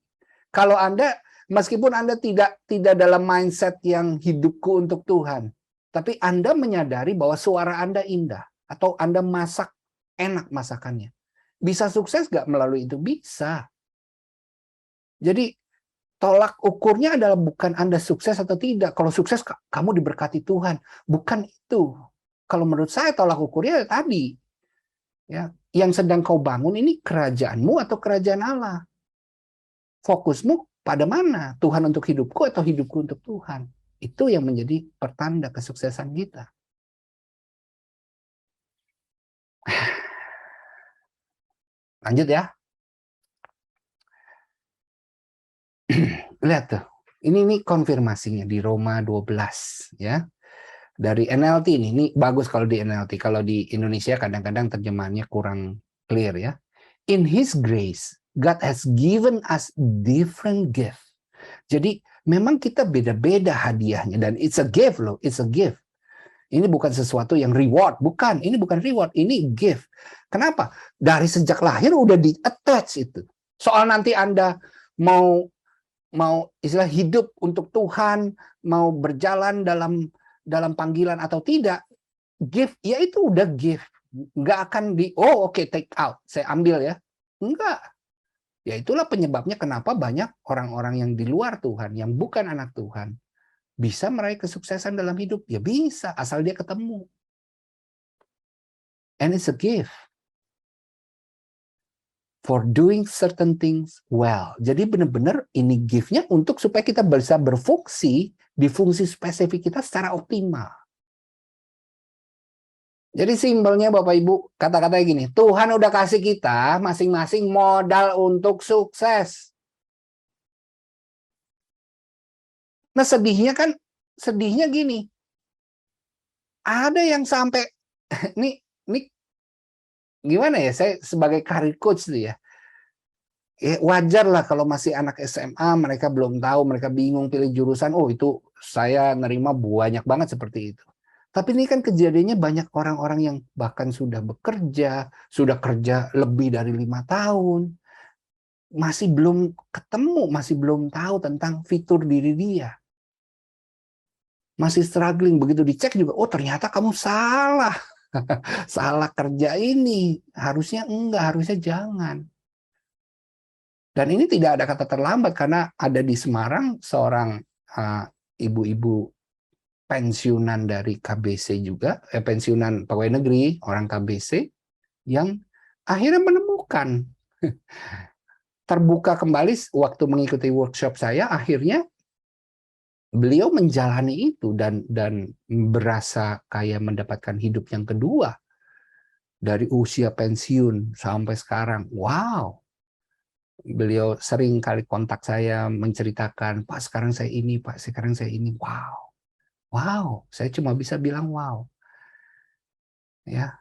Kalau Anda, meskipun Anda tidak dalam mindset yang hidupku untuk Tuhan, tapi Anda menyadari bahwa suara Anda indah, atau Anda masak enak masakannya. Bisa sukses nggak melalui itu? Bisa. Jadi tolak ukurnya adalah bukan Anda sukses atau tidak. Kalau sukses, kamu diberkati Tuhan. Bukan itu. Kalau menurut saya tolak ukurnya tadi. Ya, yang sedang kau bangun ini kerajaanmu atau kerajaan Allah? Fokusmu pada mana? Tuhan untuk hidupku atau hidupku untuk Tuhan? Itu yang menjadi pertanda kesuksesan kita. Lanjut ya. Lihat tuh. Ini konfirmasinya di Roma 12 ya. Dari NLT ini bagus kalau di NLT. Kalau di Indonesia kadang-kadang terjemahannya kurang clear ya. In His grace, God has given us different gift. Jadi memang kita beda-beda hadiahnya dan it's a gift loh, it's a gift. Ini bukan sesuatu yang reward, bukan. Ini bukan reward, ini gift. Kenapa? Dari sejak lahir udah di-attach itu. Soal nanti Anda mau istilah hidup untuk Tuhan, mau berjalan dalam panggilan atau tidak, gift ya itu udah gift. Nggak akan oke, take out, saya ambil ya. Enggak. Ya itulah penyebabnya kenapa banyak orang-orang yang di luar Tuhan, yang bukan anak Tuhan, bisa meraih kesuksesan dalam hidup. Ya bisa, asal dia ketemu. And it's a gift for doing certain things well. Jadi benar-benar ini gift-nya untuk supaya kita bisa berfungsi di fungsi spesifik kita secara optimal. Jadi simpelnya Bapak Ibu, kata-katanya gini, Tuhan udah kasih kita masing-masing modal untuk sukses. Nah sedihnya gini, ada yang sampai, ini gimana ya, saya sebagai career coach tuh ya, wajar lah kalau masih anak SMA, mereka belum tahu, mereka bingung pilih jurusan, itu saya nerima banyak banget seperti itu. Tapi ini kan kejadiannya banyak orang-orang yang bahkan sudah bekerja, sudah kerja lebih dari 5 tahun, masih belum ketemu, masih belum tahu tentang fitur diri dia. Masih struggling, begitu dicek juga, ternyata kamu salah. Salah kerja ini, harusnya enggak, harusnya jangan. Dan ini tidak ada kata terlambat, karena ada di Semarang seorang ibu-ibu pensiunan dari KBC juga, pensiunan pegawai negeri, orang KBC, yang akhirnya menemukan, terbuka kembali waktu mengikuti workshop saya, akhirnya beliau menjalani itu dan berasa kayak mendapatkan hidup yang kedua dari usia pensiun sampai sekarang. Wow. Beliau sering kali kontak saya menceritakan, Pak sekarang saya ini, Pak sekarang saya ini. Wow. Wow, saya cuma bisa bilang wow. Ya.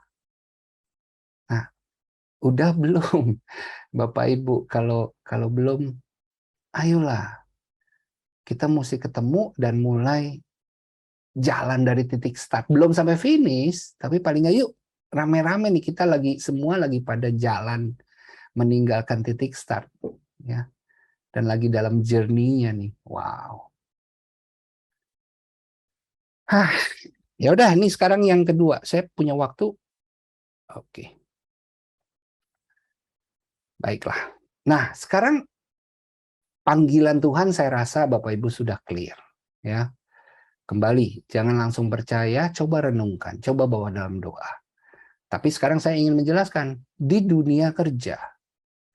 Nah, udah belum Bapak Ibu, kalau belum, ayolah kita mesti ketemu dan mulai jalan dari titik start. Belum sampai finish, tapi paling nggak yuk rame-rame nih, kita semua lagi pada jalan meninggalkan titik start ya. Dan lagi dalam journey-nya nih. Wow. Ya udah, ini sekarang yang kedua. Saya punya waktu. Oke. Baiklah. Nah, sekarang panggilan Tuhan saya rasa Bapak Ibu sudah clear ya. Kembali, jangan langsung percaya, coba renungkan, coba bawa dalam doa. Tapi sekarang saya ingin menjelaskan di dunia kerja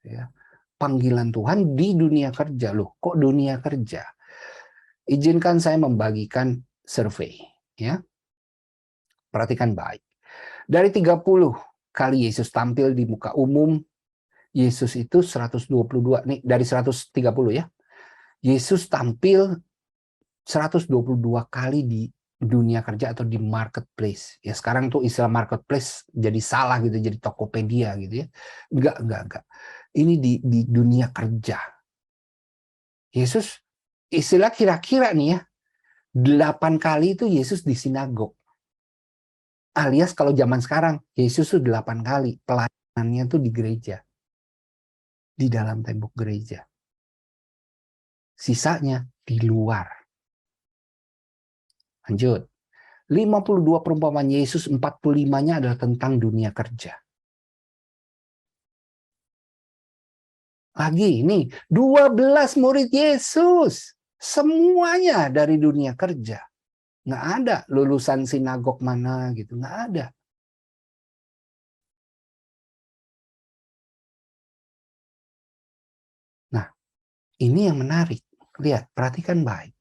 ya. Panggilan Tuhan di dunia kerja. Loh, kok dunia kerja? Izinkan saya membagikan survei ya. Perhatikan baik. Dari 30 kali Yesus tampil di muka umum, Yesus itu 122 nih, dari 130 ya. Yesus tampil 122 kali di dunia kerja atau di marketplace. Ya sekarang tuh istilah marketplace jadi salah gitu, jadi Tokopedia gitu ya. Enggak. Ini di dunia kerja. Yesus istilah kira-kira nih ya, 8 kali itu Yesus di sinagog. Alias kalau zaman sekarang, Yesus itu 8 kali. Pelayanannya itu di gereja. Di dalam tembok gereja. Sisanya di luar. Lanjut. 52 perumpamaan Yesus, 45-nya adalah tentang dunia kerja. Lagi ini 12 murid Yesus. Semuanya dari dunia kerja. Nggak ada lulusan sinagog mana gitu. Nggak ada. Nah, ini yang menarik. Lihat, perhatikan baik.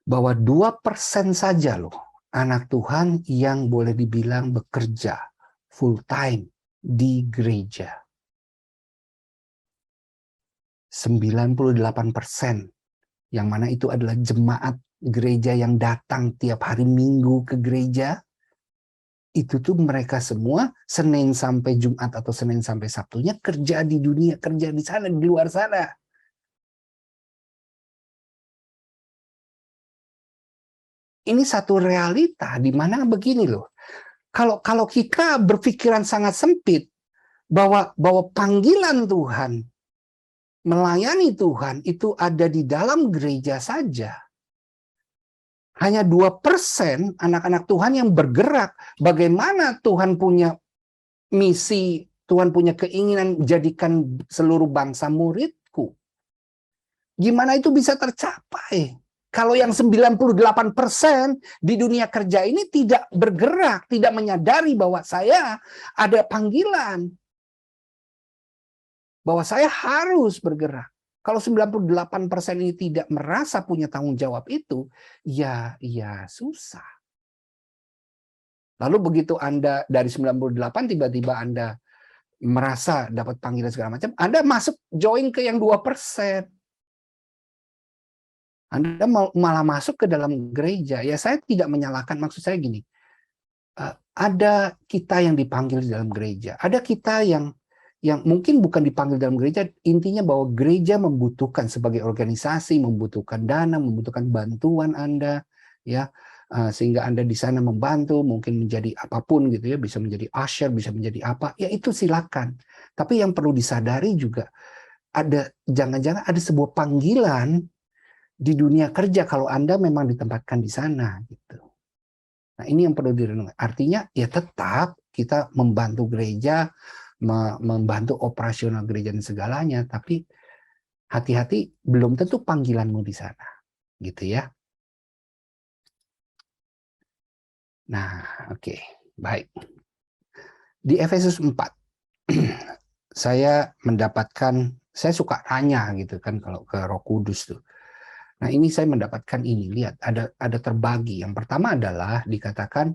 Bahwa 2% saja loh anak Tuhan yang boleh dibilang bekerja full time di gereja. 98%, yang mana itu adalah jemaat gereja yang datang tiap hari Minggu ke gereja, itu tuh mereka semua Senin sampai Jumat atau Senin sampai Sabtunya kerja di dunia, kerja di sana, di luar sana. Ini satu realita di mana begini loh. Kalau kita berpikiran sangat sempit bahwa panggilan Tuhan, melayani Tuhan itu ada di dalam gereja saja. Hanya 2% anak-anak Tuhan yang bergerak. Bagaimana Tuhan punya misi, Tuhan punya keinginan jadikan seluruh bangsa muridku. Gimana itu bisa tercapai? Kalau yang 98% di dunia kerja ini tidak bergerak, tidak menyadari bahwa saya ada panggilan. Bahwa saya harus bergerak. Kalau 98% ini tidak merasa punya tanggung jawab itu, ya susah. Lalu begitu Anda dari 98 tiba-tiba Anda merasa dapat panggilan segala macam, Anda masuk join ke yang 2%. Anda malah masuk ke dalam gereja. Ya saya tidak menyalahkan, maksud saya gini. Ada kita yang dipanggil di dalam gereja. Ada kita yang mungkin bukan dipanggil dalam gereja, intinya bahwa gereja membutuhkan sebagai organisasi, membutuhkan dana, membutuhkan bantuan Anda, ya, sehingga Anda di sana membantu, mungkin menjadi apapun gitu ya, bisa menjadi usher, bisa menjadi apa, ya itu silakan. Tapi yang perlu disadari juga ada, jangan-jangan ada sebuah panggilan di dunia kerja kalau Anda memang ditempatkan di sana gitu. Nah ini yang perlu direnungkan. Artinya ya tetap kita membantu gereja, membantu operasional gereja dan segalanya, tapi hati-hati belum tentu panggilanmu di sana, gitu ya. Nah, oke, baik. Di Efesus 4, saya suka tanya gitu kan kalau ke Roh Kudus tuh. Nah ini saya mendapatkan ini, lihat ada terbagi. Yang pertama adalah dikatakan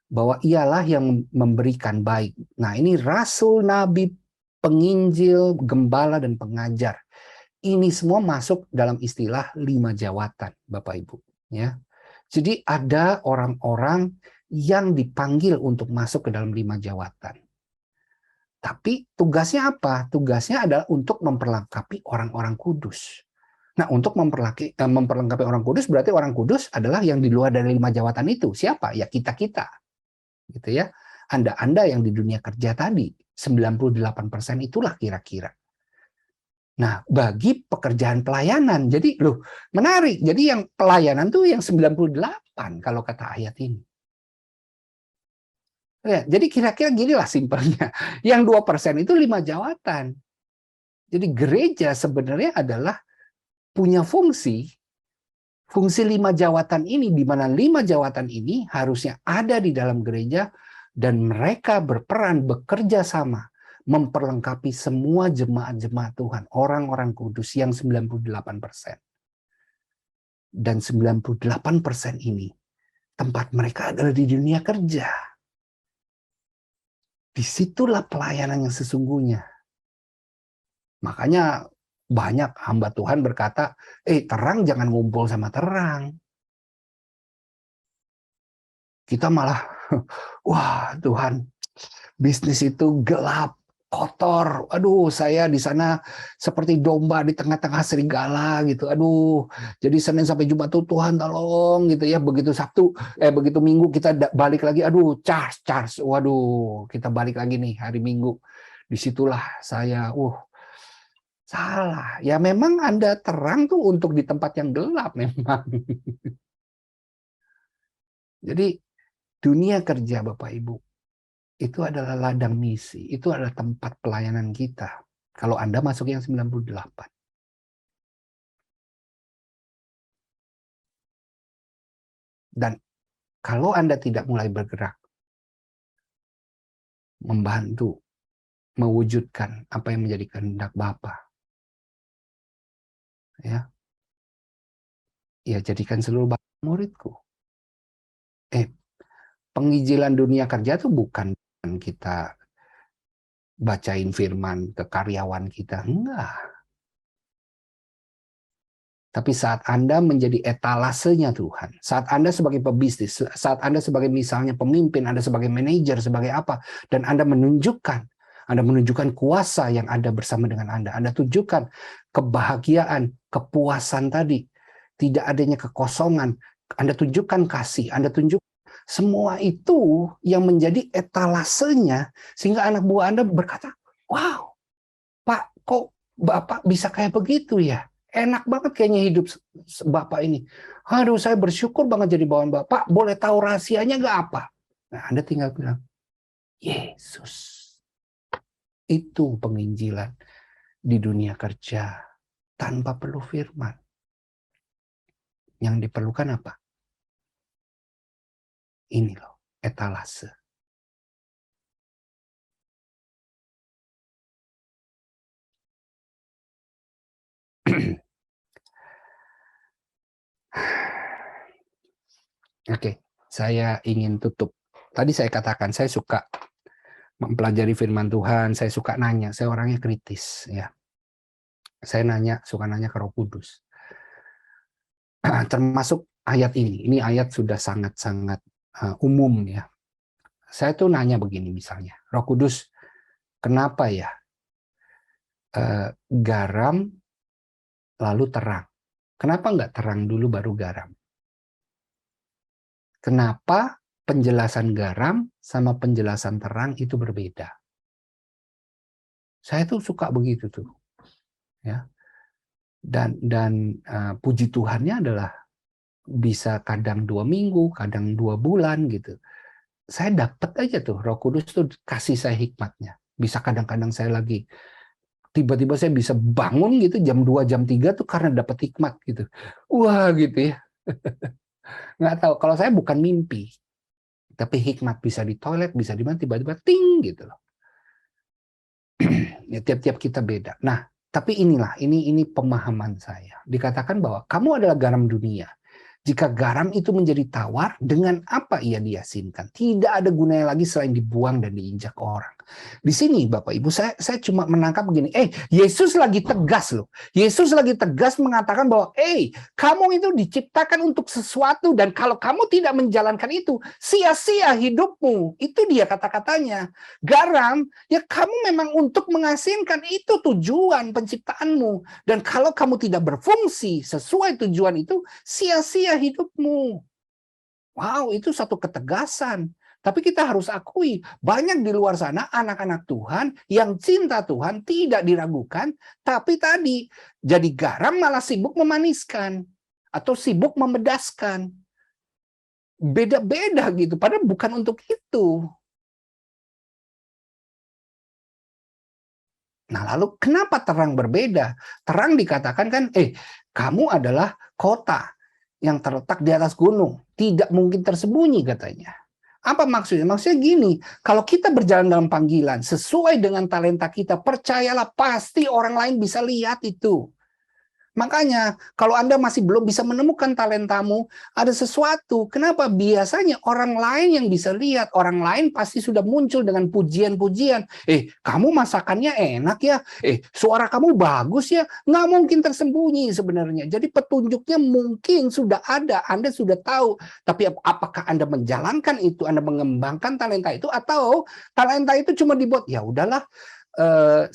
bahwa ialah yang memberikan baik. Nah ini rasul, nabi, penginjil, gembala, dan pengajar. Ini semua masuk dalam istilah 5 jawatan, Bapak Ibu. Ya. Jadi ada orang-orang yang dipanggil untuk masuk ke dalam 5 jawatan. Tapi tugasnya apa? Tugasnya adalah untuk memperlengkapi orang-orang kudus. Nah, untuk memperlengkapi orang kudus berarti orang kudus adalah yang di luar dari 5 jawatan itu. Siapa? Ya kita-kita. Gitu ya. Anda yang di dunia kerja tadi, 98% itulah kira-kira. Nah, bagi pekerjaan pelayanan, jadi loh menarik. Jadi yang pelayanan tuh yang 98 kalau kata ayat ini. Ya, jadi kira-kira ginilah simpelnya. Yang 2% itu 5 jawatan. Jadi gereja sebenarnya adalah punya fungsi 5 jawatan ini, di mana 5 jawatan ini harusnya ada di dalam gereja dan mereka berperan bekerja sama memperlengkapi semua jemaat-jemaat Tuhan, orang-orang kudus yang 98%. Dan 98% ini tempat mereka adalah di dunia kerja. Disitulah pelayanan yang sesungguhnya. Makanya banyak hamba Tuhan berkata, terang jangan ngumpul sama terang. Kita malah, wah Tuhan, bisnis itu gelap. kotor. Aduh, saya di sana seperti domba di tengah-tengah serigala gitu. Aduh, jadi Senin sampai Jumat tuh Tuhan tolong gitu ya. Begitu begitu Minggu kita balik lagi. Aduh, charge. Waduh, kita balik lagi nih hari Minggu. Disitulah saya, salah. Ya memang Anda terang tuh untuk di tempat yang gelap memang. Jadi dunia kerja Bapak Ibu itu adalah ladang misi, itu adalah tempat pelayanan kita. Kalau Anda masuk yang 98. Dan kalau Anda tidak mulai bergerak, membantu, mewujudkan apa yang menjadi kehendak Bapa, ya jadikan seluruh muridku. Penginjilan dunia kerja itu bukan kita bacain firman ke karyawan kita, enggak. Tapi saat Anda menjadi etalasenya Tuhan, saat Anda sebagai pebisnis, saat Anda sebagai misalnya pemimpin, Anda sebagai manajer, sebagai apa, dan Anda menunjukkan kuasa yang ada bersama dengan Anda tunjukkan kebahagiaan, kepuasan tadi, tidak adanya kekosongan, Anda tunjukkan kasih, Anda tunjukkan semua itu yang menjadi etalasenya, sehingga anak buah Anda berkata, wow, Pak, kok Bapak bisa kayak begitu ya? Enak banget kayaknya hidup Bapak ini. Aduh, saya bersyukur banget jadi bawahan Bapak. Boleh tahu rahasianya nggak apa? Nah, Anda tinggal bilang, Yesus. Itu penginjilan di dunia kerja tanpa perlu firman. Yang diperlukan apa? Ini loh, etalase. Oke, saya ingin tutup. Tadi saya katakan saya suka mempelajari firman Tuhan, saya suka nanya, saya orangnya kritis ya. Saya suka nanya ke Roh Kudus. Termasuk ayat ini ayat sudah sangat-sangat umum ya. Saya tuh nanya begini misalnya, Roh Kudus, kenapa ya garam lalu terang? Kenapa nggak terang dulu baru garam? Kenapa penjelasan garam sama penjelasan terang itu berbeda? Saya tuh suka begitu tuh, ya. Dan puji Tuhannya adalah bisa kadang 2 minggu, kadang 2 bulan gitu. Saya dapat aja tuh Roh Kudus tuh kasih saya hikmatnya. Bisa kadang-kadang saya lagi tiba-tiba saya bisa bangun gitu jam 2 jam 3 tuh karena dapat hikmat gitu. Wah gitu ya. Nggak tahu, kalau saya bukan mimpi. Tapi hikmat bisa di toilet, bisa di mana tiba-tiba ting gitu loh. Ya, tiap-tiap kita beda. Nah, tapi inilah ini pemahaman saya. Dikatakan bahwa kamu adalah garam dunia. Jika garam itu menjadi tawar, dengan apa ia diasinkan? Tidak ada gunanya lagi selain dibuang dan diinjak orang. Di sini Bapak Ibu, saya cuma menangkap begini, Yesus lagi tegas loh. Yesus lagi tegas mengatakan bahwa, kamu itu diciptakan untuk sesuatu, dan kalau kamu tidak menjalankan itu, sia-sia hidupmu. Itu dia kata-katanya. Garam, ya kamu memang untuk mengasinkan, itu tujuan penciptaanmu. Dan kalau kamu tidak berfungsi sesuai tujuan itu, sia-sia hidupmu. Wow, itu satu ketegasan. Tapi kita harus akui, banyak di luar sana anak-anak Tuhan yang cinta Tuhan tidak diragukan, tapi tadi jadi garam malah sibuk memaniskan atau sibuk memedaskan. Beda-beda gitu, padahal bukan untuk itu. Nah, lalu kenapa terang berbeda? Terang dikatakan kan, kamu adalah kota yang terletak di atas gunung, tidak mungkin tersembunyi katanya. Apa maksudnya? Maksudnya gini, kalau kita berjalan dalam panggilan sesuai dengan talenta kita, percayalah pasti orang lain bisa lihat itu. Makanya kalau Anda masih belum bisa menemukan talentamu, ada sesuatu. Kenapa? Biasanya orang lain yang bisa lihat, orang lain pasti sudah muncul dengan pujian-pujian. Kamu masakannya enak ya. Suara kamu bagus ya. Nggak mungkin tersembunyi sebenarnya. Jadi petunjuknya mungkin sudah ada, Anda sudah tahu. Tapi apakah Anda menjalankan itu, Anda mengembangkan talenta itu, atau talenta itu cuma dibuat, ya udahlah,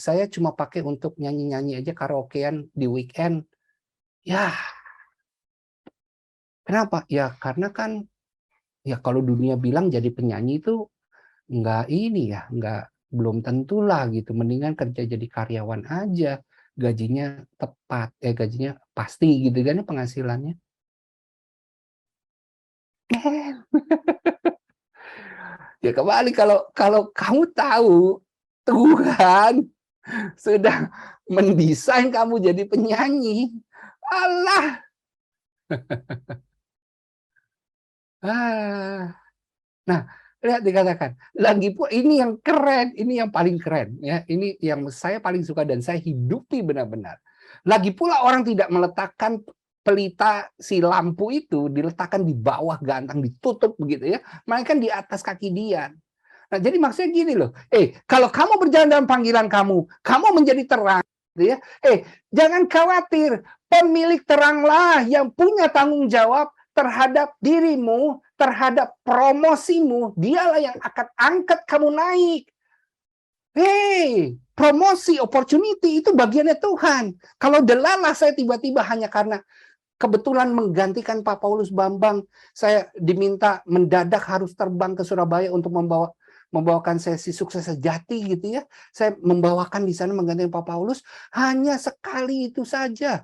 saya cuma pakai untuk nyanyi-nyanyi aja, karaokean di weekend. Ya, kenapa? Ya karena kan, ya kalau dunia bilang jadi penyanyi itu nggak ini ya, belum tentulah gitu. Mendingan kerja jadi karyawan aja, gajinya tepat, gajinya pasti gitu kan ya penghasilannya. Ya kembali, kalau kalau kamu tahu Tuhan sudah mendesain kamu jadi penyanyi, alah, ah. Nah, lihat dikatakan, lagi pun ini yang keren, ini yang paling keren ya, ini yang saya paling suka dan saya hidupi benar-benar. Lagi pula orang tidak meletakkan pelita si lampu itu diletakkan di bawah gantang, ditutup begitu ya, melainkan di atas kaki dia. Nah, jadi maksudnya gini loh, kalau kamu berjalan dalam panggilan kamu menjadi terang, gitu ya. Jangan khawatir, pemilik teranglah yang punya tanggung jawab terhadap dirimu, terhadap promosimu. Dialah yang akan angkat kamu naik. Promosi, opportunity itu bagiannya Tuhan. Kalau delalah saya tiba-tiba hanya karena kebetulan menggantikan Pak Paulus Bambang, saya diminta mendadak harus terbang ke Surabaya untuk membawakan sesi sukses sejati gitu ya. Saya membawakan di sana menggantikan Pak Paulus hanya sekali itu saja.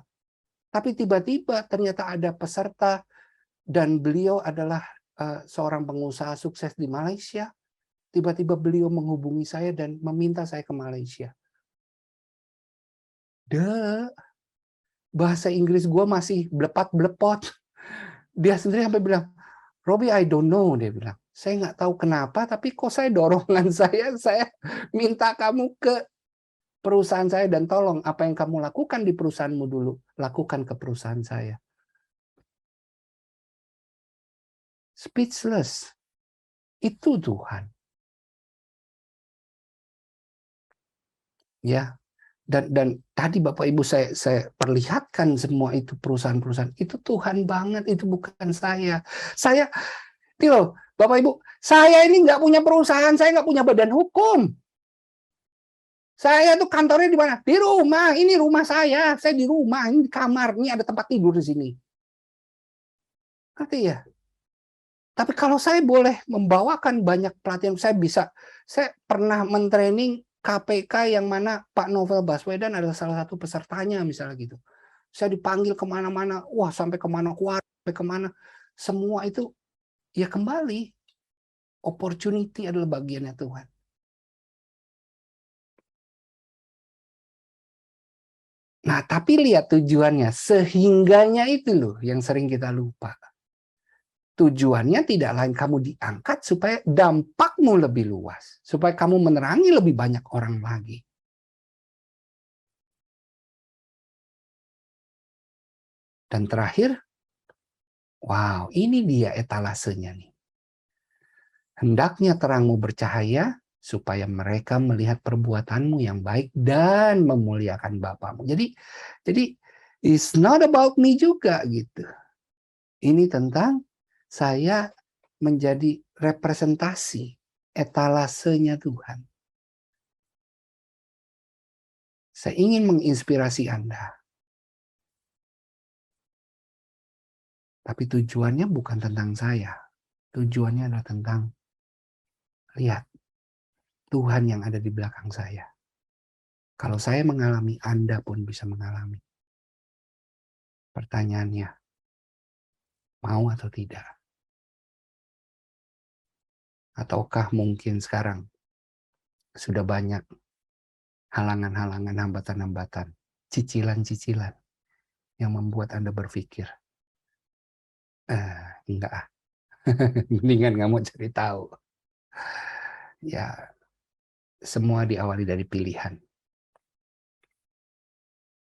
Tapi tiba-tiba ternyata ada peserta dan beliau adalah seorang pengusaha sukses di Malaysia. Tiba-tiba beliau menghubungi saya dan meminta saya ke Malaysia. Bahasa Inggris gue masih blepat-blepot. Dia sendiri sampai bilang, Robbie, I don't know, dia bilang. Saya nggak tahu kenapa, tapi kok dorongan saya minta kamu ke perusahaan saya dan tolong apa yang kamu lakukan di perusahaanmu dulu, lakukan ke perusahaan saya. Speechless. Itu Tuhan. Ya. Dan tadi Bapak Ibu saya perlihatkan semua itu perusahaan-perusahaan. Itu Tuhan banget, itu bukan saya. Saya, ini loh, Bapak Ibu, saya ini nggak punya perusahaan, saya nggak punya badan hukum. Saya tuh kantornya di mana? Di rumah. Ini rumah saya di rumah, ini di kamar, ini ada tempat tidur di sini. Ngerti ya? Tapi kalau saya boleh membawakan banyak pelatihan, saya pernah mentraining KPK yang mana Pak Novel Baswedan adalah salah satu pesertanya misalnya gitu. Saya dipanggil kemana-mana, wah sampai kemana sampai kemana. Semua itu ya kembali, opportunity adalah bagiannya Tuhan. Nah, tapi lihat tujuannya, sehingganya itu loh yang sering kita lupa. Tujuannya tidak lain kamu diangkat supaya dampakmu lebih luas. Supaya kamu menerangi lebih banyak orang lagi. Dan terakhir, wow, ini dia etalasenya nih. Hendaknya terangmu bercahaya supaya mereka melihat perbuatanmu yang baik dan memuliakan Bapamu. Jadi it's not about me juga gitu. Ini tentang saya menjadi representasi etalasenya Tuhan. Saya ingin menginspirasi Anda. Tapi tujuannya bukan tentang saya. Tujuannya adalah tentang, lihat, Tuhan yang ada di belakang saya. Kalau saya mengalami, Anda pun bisa mengalami. Pertanyaannya, mau atau tidak? Ataukah mungkin sekarang sudah banyak halangan-halangan, hambatan-hambatan, cicilan-cicilan yang membuat Anda berpikir, enggak, mendingan nggak mau cari tahu. Ya, semua diawali dari pilihan.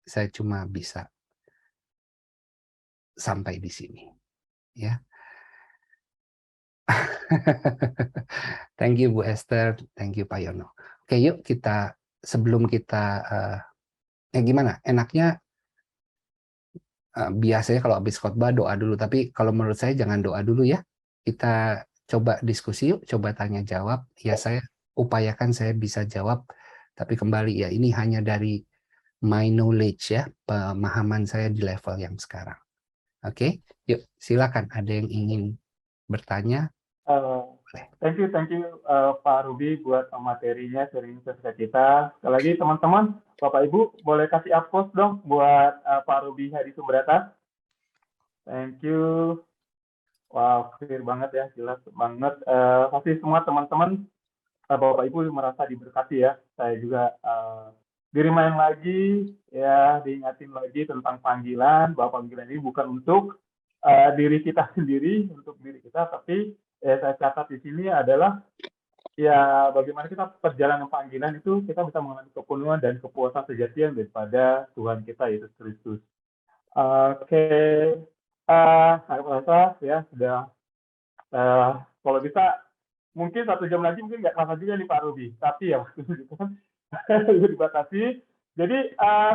Saya cuma bisa sampai di sini, ya. Thank you Bu Esther, thank you Pak Yono. Oke, yuk kita sebelum kita gimana? Enaknya biasanya kalau habis khotbah doa dulu, tapi kalau menurut saya jangan doa dulu ya. Kita coba diskusi yuk, coba tanya jawab. Ya saya upayakan saya bisa jawab Tapi kembali ya, ini hanya dari my knowledge ya, pemahaman saya di level yang sekarang. Oke, yuk silakan. Ada yang ingin bertanya? Boleh. Thank you Pak Ruby buat materinya, sharing cerita kita. Sekali lagi teman-teman, Bapak Ibu boleh kasih applause dong buat Pak Ruby Hadi Subrata. Thank you. Wow, clear banget ya, jelas banget. Pasti semua teman-teman, Bapak Ibu merasa diberkati ya. Saya juga dirimain lagi, ya, diingatin lagi tentang panggilan, bahwa panggilan ini bukan untuk diri kita sendiri, untuk diri kita, tapi saya catat di sini adalah ya bagaimana kita perjalanan panggilan itu kita bisa mengalami kepenuhan dan kepuasan sejati daripada Tuhan kita Yesus Kristus. Oke, saya rasa ya sudah kalau bisa mungkin 1 jam lagi mungkin nggak kerasa juga nih Pak Ruby, tapi ya waktu itu kan dibatasi. Jadi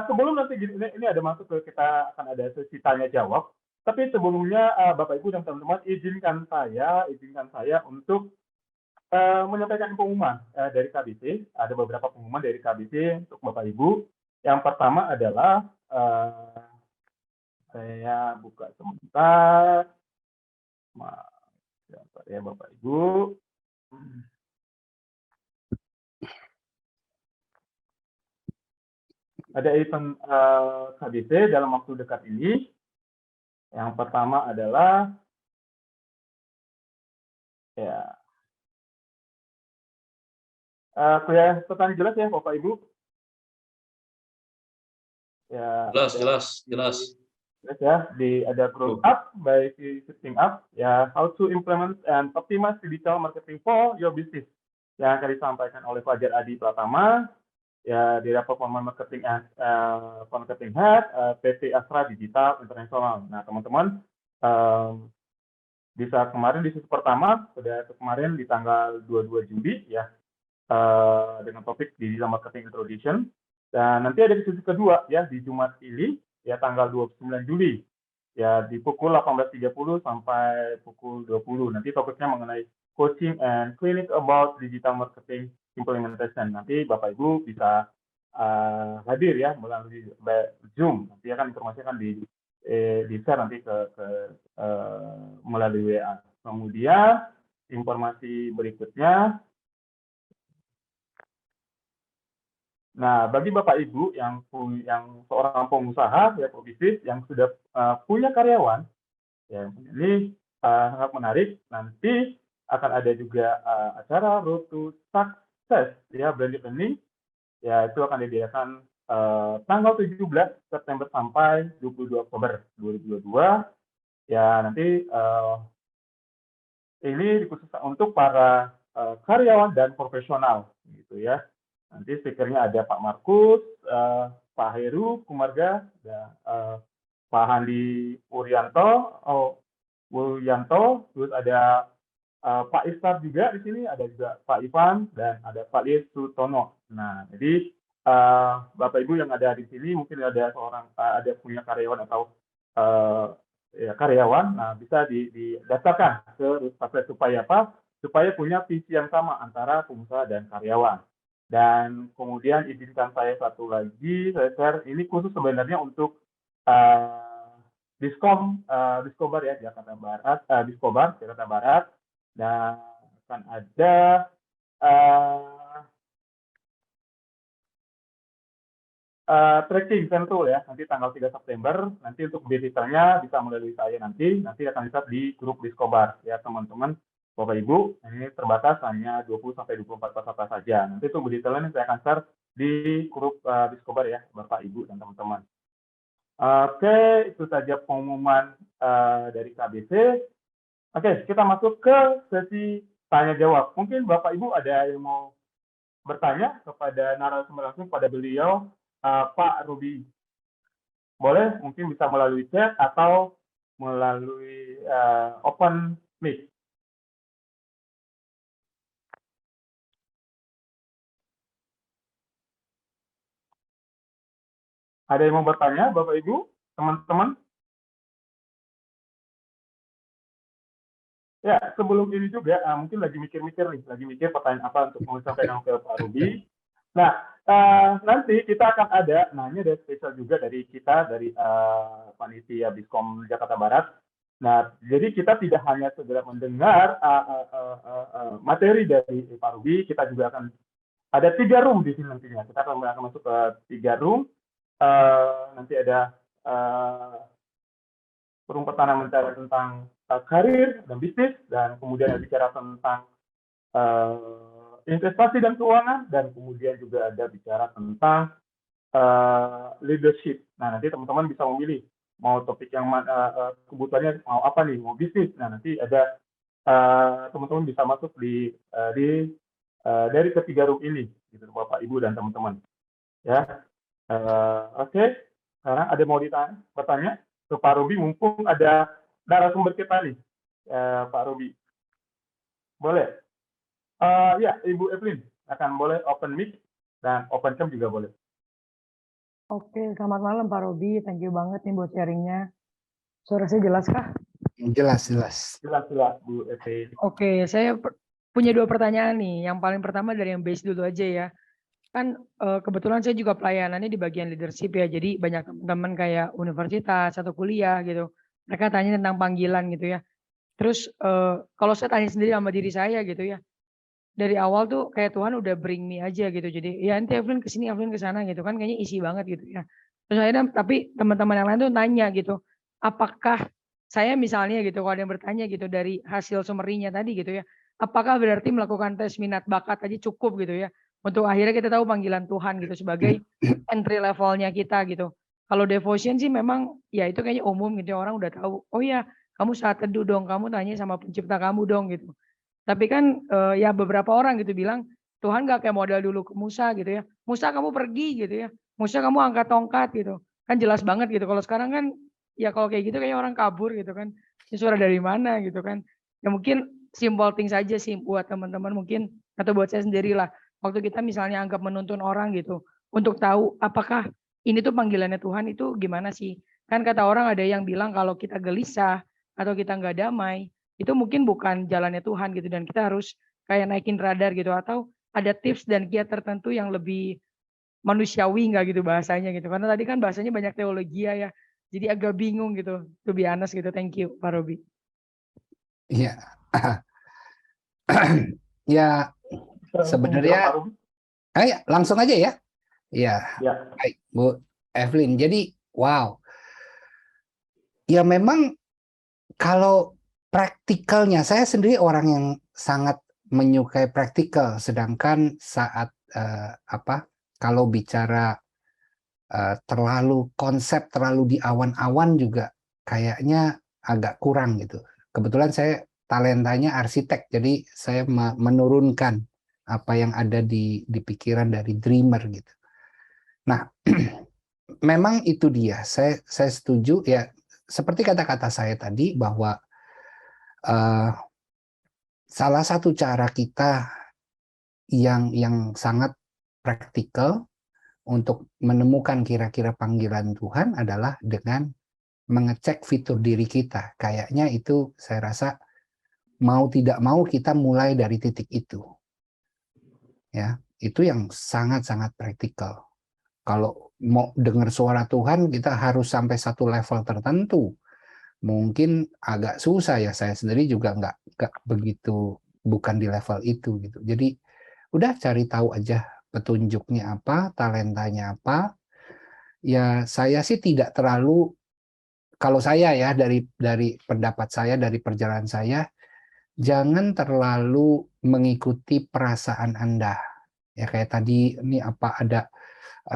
sebelum nanti ini ada masuk ke kita akan ada sesi tanya jawab. Tapi sebelumnya Bapak Ibu dan teman-teman izinkan saya untuk menyampaikan pengumuman dari KBC. Ada beberapa pengumuman dari KBC untuk Bapak Ibu. Yang pertama adalah saya buka sebentar. Ya Bapak Ibu. Ada event KBC dalam waktu dekat ini. Yang pertama adalah ya kelihatan jelas ya Bapak Ibu. Ya, jelas. Jelas ya, ada growth up by shifting up, ya how to implement and optimize digital marketing for your business yang akan disampaikan oleh Fajar Adi Pratama, ya Direktur Performance Marketing Head PT Astra Digital International. Nah teman-teman bisa kemarin di sesi pertama sudah kemarin di tanggal 22 Juli ya dengan topik Digital Marketing Introduction, dan nanti ada di sesi kedua ya di Jumat ini ya tanggal 29 Juli ya di pukul 18.30 sampai pukul 20. Nanti topiknya mengenai coaching and clinic about digital marketing implementation. Nanti Bapak Ibu bisa hadir ya melalui Zoom. Nanti akan informasi akan di share nanti ke melalui WA. Kemudian informasi berikutnya. Nah, bagi Bapak Ibu yang seorang pengusaha ya pebisnis yang sudah punya karyawan, ya ini sangat menarik. Nanti akan ada juga acara Road to Success ya blended learning, ya itu akan diadakan tanggal 17 September sampai 22 Oktober 2022. Ya nanti ini dikhususkan untuk para karyawan dan profesional gitu ya. Nanti speakernya ada Pak Markus, Pak Heru Kumarga, Pak Handi Wulyanto, terus ada Pak Istar juga di sini, ada juga Pak Ivan dan ada Pak Lis Sutono. Nah, jadi Bapak Ibu yang ada di sini mungkin ada ada punya karyawan atau ya karyawan, nah bisa didaftarkan ke supaya apa? Supaya punya visi yang sama antara pengusaha dan karyawan. Dan kemudian izinkan saya satu lagi, saya share ini khusus sebenarnya untuk Diskobar ya Jakarta Barat, Diskobar Jakarta Barat, dan akan ada tracking sentul ya nanti tanggal 3 September. Nanti untuk detailnya bisa melalui saya nanti akan di-share di grup Diskobar ya teman-teman. Bapak Ibu, ini terbatas hanya 20-24 peserta saja. Nanti tunggu detailnya saya akan share di grup Diskobar ya, Bapak Ibu dan teman-teman. Oke, itu saja pengumuman dari KBC. Oke, kita masuk ke sesi tanya jawab. Mungkin Bapak Ibu ada yang mau bertanya kepada narasumber langsung pada beliau, Pak Ruby. Boleh, mungkin bisa melalui chat atau melalui open mic. Ada yang mau bertanya, Bapak Ibu, teman-teman? Ya, sebelum ini juga mungkin lagi mikir pertanyaan apa untuk menyampaikan ke Pak Ruby. Nah, nanti kita akan ada, nah ini ada spesial juga dari kita, dari panitia Biskom Jakarta Barat. Nah, jadi kita tidak hanya segera mendengar materi dari Pak Ruby, kita juga akan ada 3 room di sini nantinya. Kita akan masuk ke 3 room. Nanti ada room pertama bicara tentang karir dan bisnis, dan kemudian ada bicara tentang investasi dan keuangan, dan kemudian juga ada bicara tentang leadership. Nah, nanti teman-teman bisa memilih mau topik yang kebutuhannya mau apa nih, mau bisnis. Nah, nanti ada teman-teman bisa masuk dari ketiga room ini, gitu, Bapak, Ibu, dan teman-teman. Ya, oke. Sekarang ada mau bertanya ke Pak Ruby, mumpung ada narasumber kita nih, Pak Ruby. Boleh? Ya, Ibu Evelyn akan boleh open mic dan open cam juga boleh. Oke, selamat malam Pak Robi. Thank you banget nih buat sharingnya. Suara saya jelas kah? Jelas. Jelas, Bu Evelyn. Oke, saya punya 2 pertanyaan nih. Yang paling pertama dari yang base dulu aja ya. Kan kebetulan saya juga pelayanannya di bagian leadership ya. Jadi banyak teman-teman kayak universitas atau kuliah gitu. Mereka tanya tentang panggilan gitu ya. Terus kalau saya tanya sendiri sama diri saya gitu ya. Dari awal tuh kayak Tuhan udah bring me aja gitu. Jadi ya nanti Evelyn kesini, Evelyn kesana gitu kan, kayaknya isi banget gitu ya. Terus akhirnya tapi teman-teman yang lain tuh nanya gitu, apakah saya misalnya gitu, kalau ada yang bertanya gitu dari hasil summary-nya tadi gitu ya, apakah berarti melakukan tes minat bakat aja cukup gitu ya, untuk akhirnya kita tahu panggilan Tuhan gitu sebagai entry levelnya kita gitu. Kalau devotion sih memang ya itu kayaknya umum gitu ya, orang udah tahu, oh ya kamu saat teduh dong, kamu tanya sama pencipta kamu dong gitu. Tapi kan ya beberapa orang gitu bilang, Tuhan gak kayak model dulu ke Musa gitu ya. Musa kamu pergi gitu ya. Musa kamu angkat tongkat gitu. Kan jelas banget gitu. Kalau sekarang kan ya kalau kayak gitu kayak orang kabur gitu kan. Ini suara dari mana gitu kan. Ya mungkin simple things saja sih buat teman-teman mungkin atau buat saya sendiri lah. Waktu kita misalnya anggap menuntun orang gitu. Untuk tahu apakah ini tuh panggilannya Tuhan itu gimana sih. Kan kata orang ada yang bilang kalau kita gelisah atau kita nggak damai, itu mungkin bukan jalannya Tuhan gitu dan kita harus kayak naikin radar gitu atau ada tips dan kiat tertentu yang lebih manusiawi nggak gitu bahasanya gitu karena tadi kan bahasanya banyak teologi ya jadi agak bingung gitu to be honest gitu. Thank you Pak Robi. Iya. Ya, sebenarnya langsung aja ya. Ya. Baik, Bu Evelyn. Jadi, wow. Ya memang kalau praktikalnya, saya sendiri orang yang sangat menyukai praktikal, sedangkan saat kalau bicara terlalu konsep, terlalu di awan-awan juga kayaknya agak kurang gitu. Kebetulan saya talentanya arsitek, jadi saya menurunkan apa yang ada di pikiran dari dreamer gitu. Nah, memang itu dia. Saya setuju ya. Seperti kata-kata saya tadi bahwa salah satu cara kita yang sangat praktikal untuk menemukan kira-kira panggilan Tuhan adalah dengan mengecek fitur diri kita. Kayaknya itu saya rasa mau tidak mau kita mulai dari titik itu. Ya, itu yang sangat-sangat praktikal. Kalau mau dengar suara Tuhan kita harus sampai satu level tertentu. Mungkin agak susah ya, saya sendiri juga nggak begitu, bukan di level itu gitu. Jadi udah cari tahu aja petunjuknya apa, talentanya apa. Ya saya sih tidak terlalu, kalau saya ya dari pendapat saya, dari perjalanan saya, jangan terlalu mengikuti perasaan Anda. Ya kayak tadi ini apa ada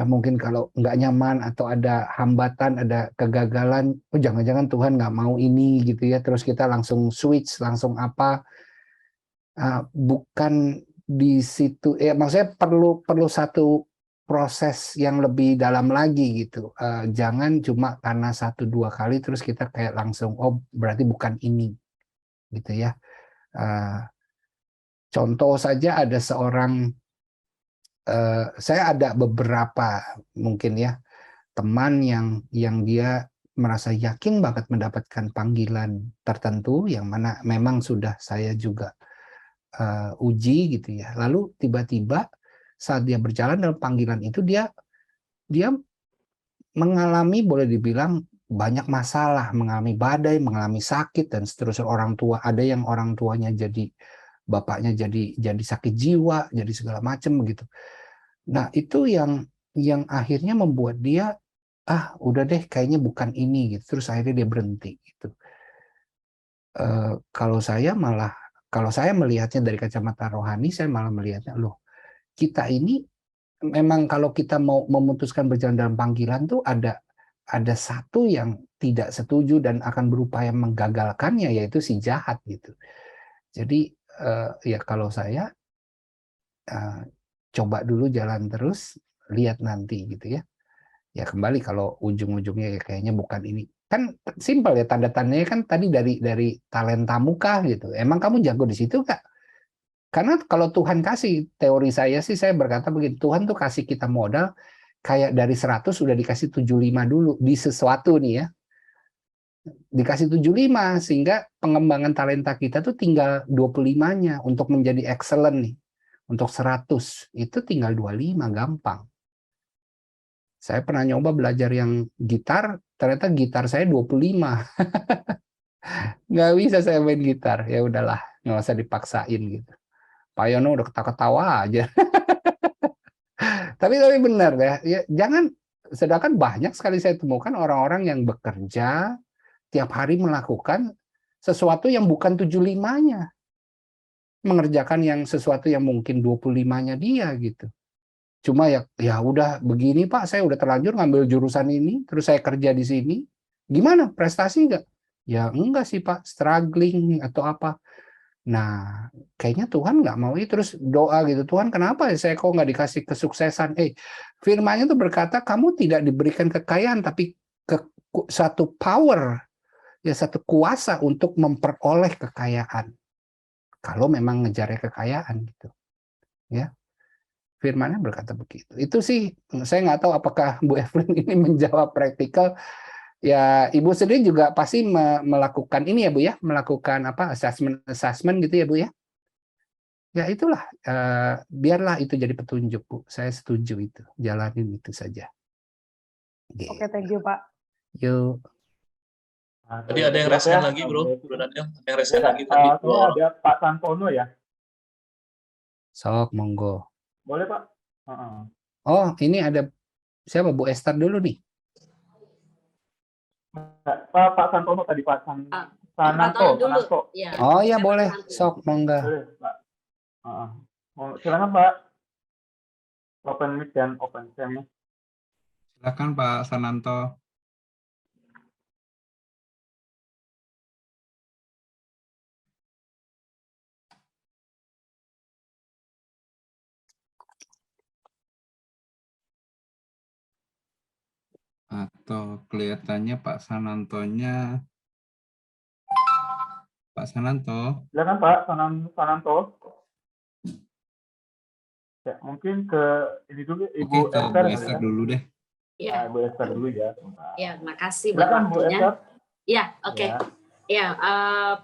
mungkin kalau nggak nyaman atau ada hambatan, ada kegagalan, oh jangan-jangan Tuhan nggak mau ini gitu ya, terus kita langsung switch, langsung apa, bukan di situ, ya maksudnya perlu satu proses yang lebih dalam lagi gitu, jangan cuma karena 1-2 kali terus kita kayak langsung, oh berarti bukan ini gitu ya. Contoh saja ada seorang, saya ada beberapa mungkin ya teman yang dia merasa yakin banget mendapatkan panggilan tertentu yang mana memang sudah saya juga uji gitu ya. Lalu tiba-tiba saat dia berjalan dalam panggilan itu dia mengalami, boleh dibilang, banyak masalah, mengalami badai, mengalami sakit dan seterusnya. Orang tua, ada yang orang tuanya jadi bapaknya jadi sakit jiwa, jadi segala macam begitu. Nah, itu yang akhirnya membuat dia udah deh kayaknya bukan ini gitu. Terus akhirnya dia berhenti gitu. Kalau saya melihatnya dari kacamata rohani, saya malah melihatnya, loh, kita ini memang kalau kita mau memutuskan berjalan dalam panggilan tuh ada satu yang tidak setuju dan akan berupaya menggagalkannya, yaitu si jahat gitu. Jadi ya kalau saya coba dulu jalan terus, lihat nanti gitu ya. Ya kembali kalau ujung-ujungnya ya kayaknya bukan ini. Kan simpel ya, tanda-tandanya kan tadi dari talentamu kah gitu. Emang kamu jago di situ kak? Karena kalau Tuhan kasih, teori saya sih, saya berkata begini, Tuhan tuh kasih kita modal kayak dari 100 udah dikasih 75 dulu di sesuatu nih ya. Dikasih 75 sehingga pengembangan talenta kita tuh tinggal 25-nya untuk menjadi excellent nih. Untuk 100 itu tinggal 25, gampang. Saya pernah nyoba belajar yang gitar, ternyata gitar saya 25. Nggak bisa saya main gitar. Ya udahlah, nggak usah dipaksain gitu. Pak Yono udah ketawa-ketawa aja. Tapi benar ya, jangan, sedangkan banyak sekali saya temukan orang-orang yang bekerja tiap hari melakukan sesuatu yang bukan 75-nya. Mengerjakan yang sesuatu yang mungkin 25-nya dia gitu. Cuma ya udah begini Pak, saya udah terlanjur ngambil jurusan ini, terus saya kerja di sini. Gimana, prestasi nggak? Ya enggak sih Pak, struggling atau apa. Nah, kayaknya Tuhan nggak mau itu. Terus doa gitu, Tuhan kenapa ya saya kok nggak dikasih kesuksesan? Firman-Nya tuh berkata, kamu tidak diberikan kekayaan, tapi satu power, ya satu kuasa untuk memperoleh kekayaan. Kalau memang ngejarnya kekayaan gitu. Ya. Firman-Nya berkata begitu. Itu sih, saya nggak tahu apakah Bu Evelyn ini menjawab praktikal. Ya, Ibu sendiri juga pasti melakukan ini ya Bu ya, melakukan assessment gitu ya Bu ya. Ya itulah, biarlah itu jadi petunjuk Bu. Saya setuju itu, jalanin itu saja. Oke, thank you Pak. Yuk. Tadi ada yang resen lagi Bro Daniel, ada yang resen lagi tadi. Ada Pak Santono ya. Sok, monggo. Boleh Pak? Oh, ini ada siapa Bu Esther dulu nih? Pak Santono tadi, Pak Sananto. Ya. Oh ya boleh, sok monggo. Boleh Pak. Silakan Pak. Open mic dan open cam-nya. Silakan Pak Sananto. Atau kelihatannya Pak Sanantonya. Pak Sananto. Silakan Pak Sananto. Ya, mungkin ke ini dulu Ibu Esther. Bu Esther dulu deh. Ya, Bu Esther dulu ya. Ya, makasih Silakan Bu Esther. Ya, oke. Ya,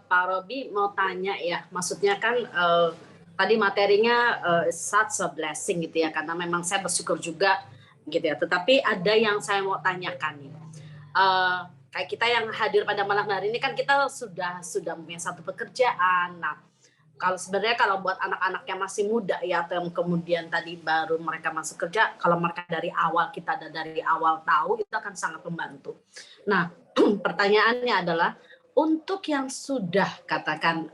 Pak Robi mau tanya ya, maksudnya kan tadi materinya such a blessing gitu ya, karena memang saya bersyukur juga gitu ya. Tetapi ada yang saya mau tanyakan nih. Kayak kita yang hadir pada malam hari ini kan kita sudah punya satu pekerjaan. Nah, kalau buat anak-anak yang masih muda ya, atau yang kemudian tadi baru mereka masuk kerja, kalau mereka dari awal tahu, itu akan sangat membantu. Nah, pertanyaannya adalah untuk yang sudah katakan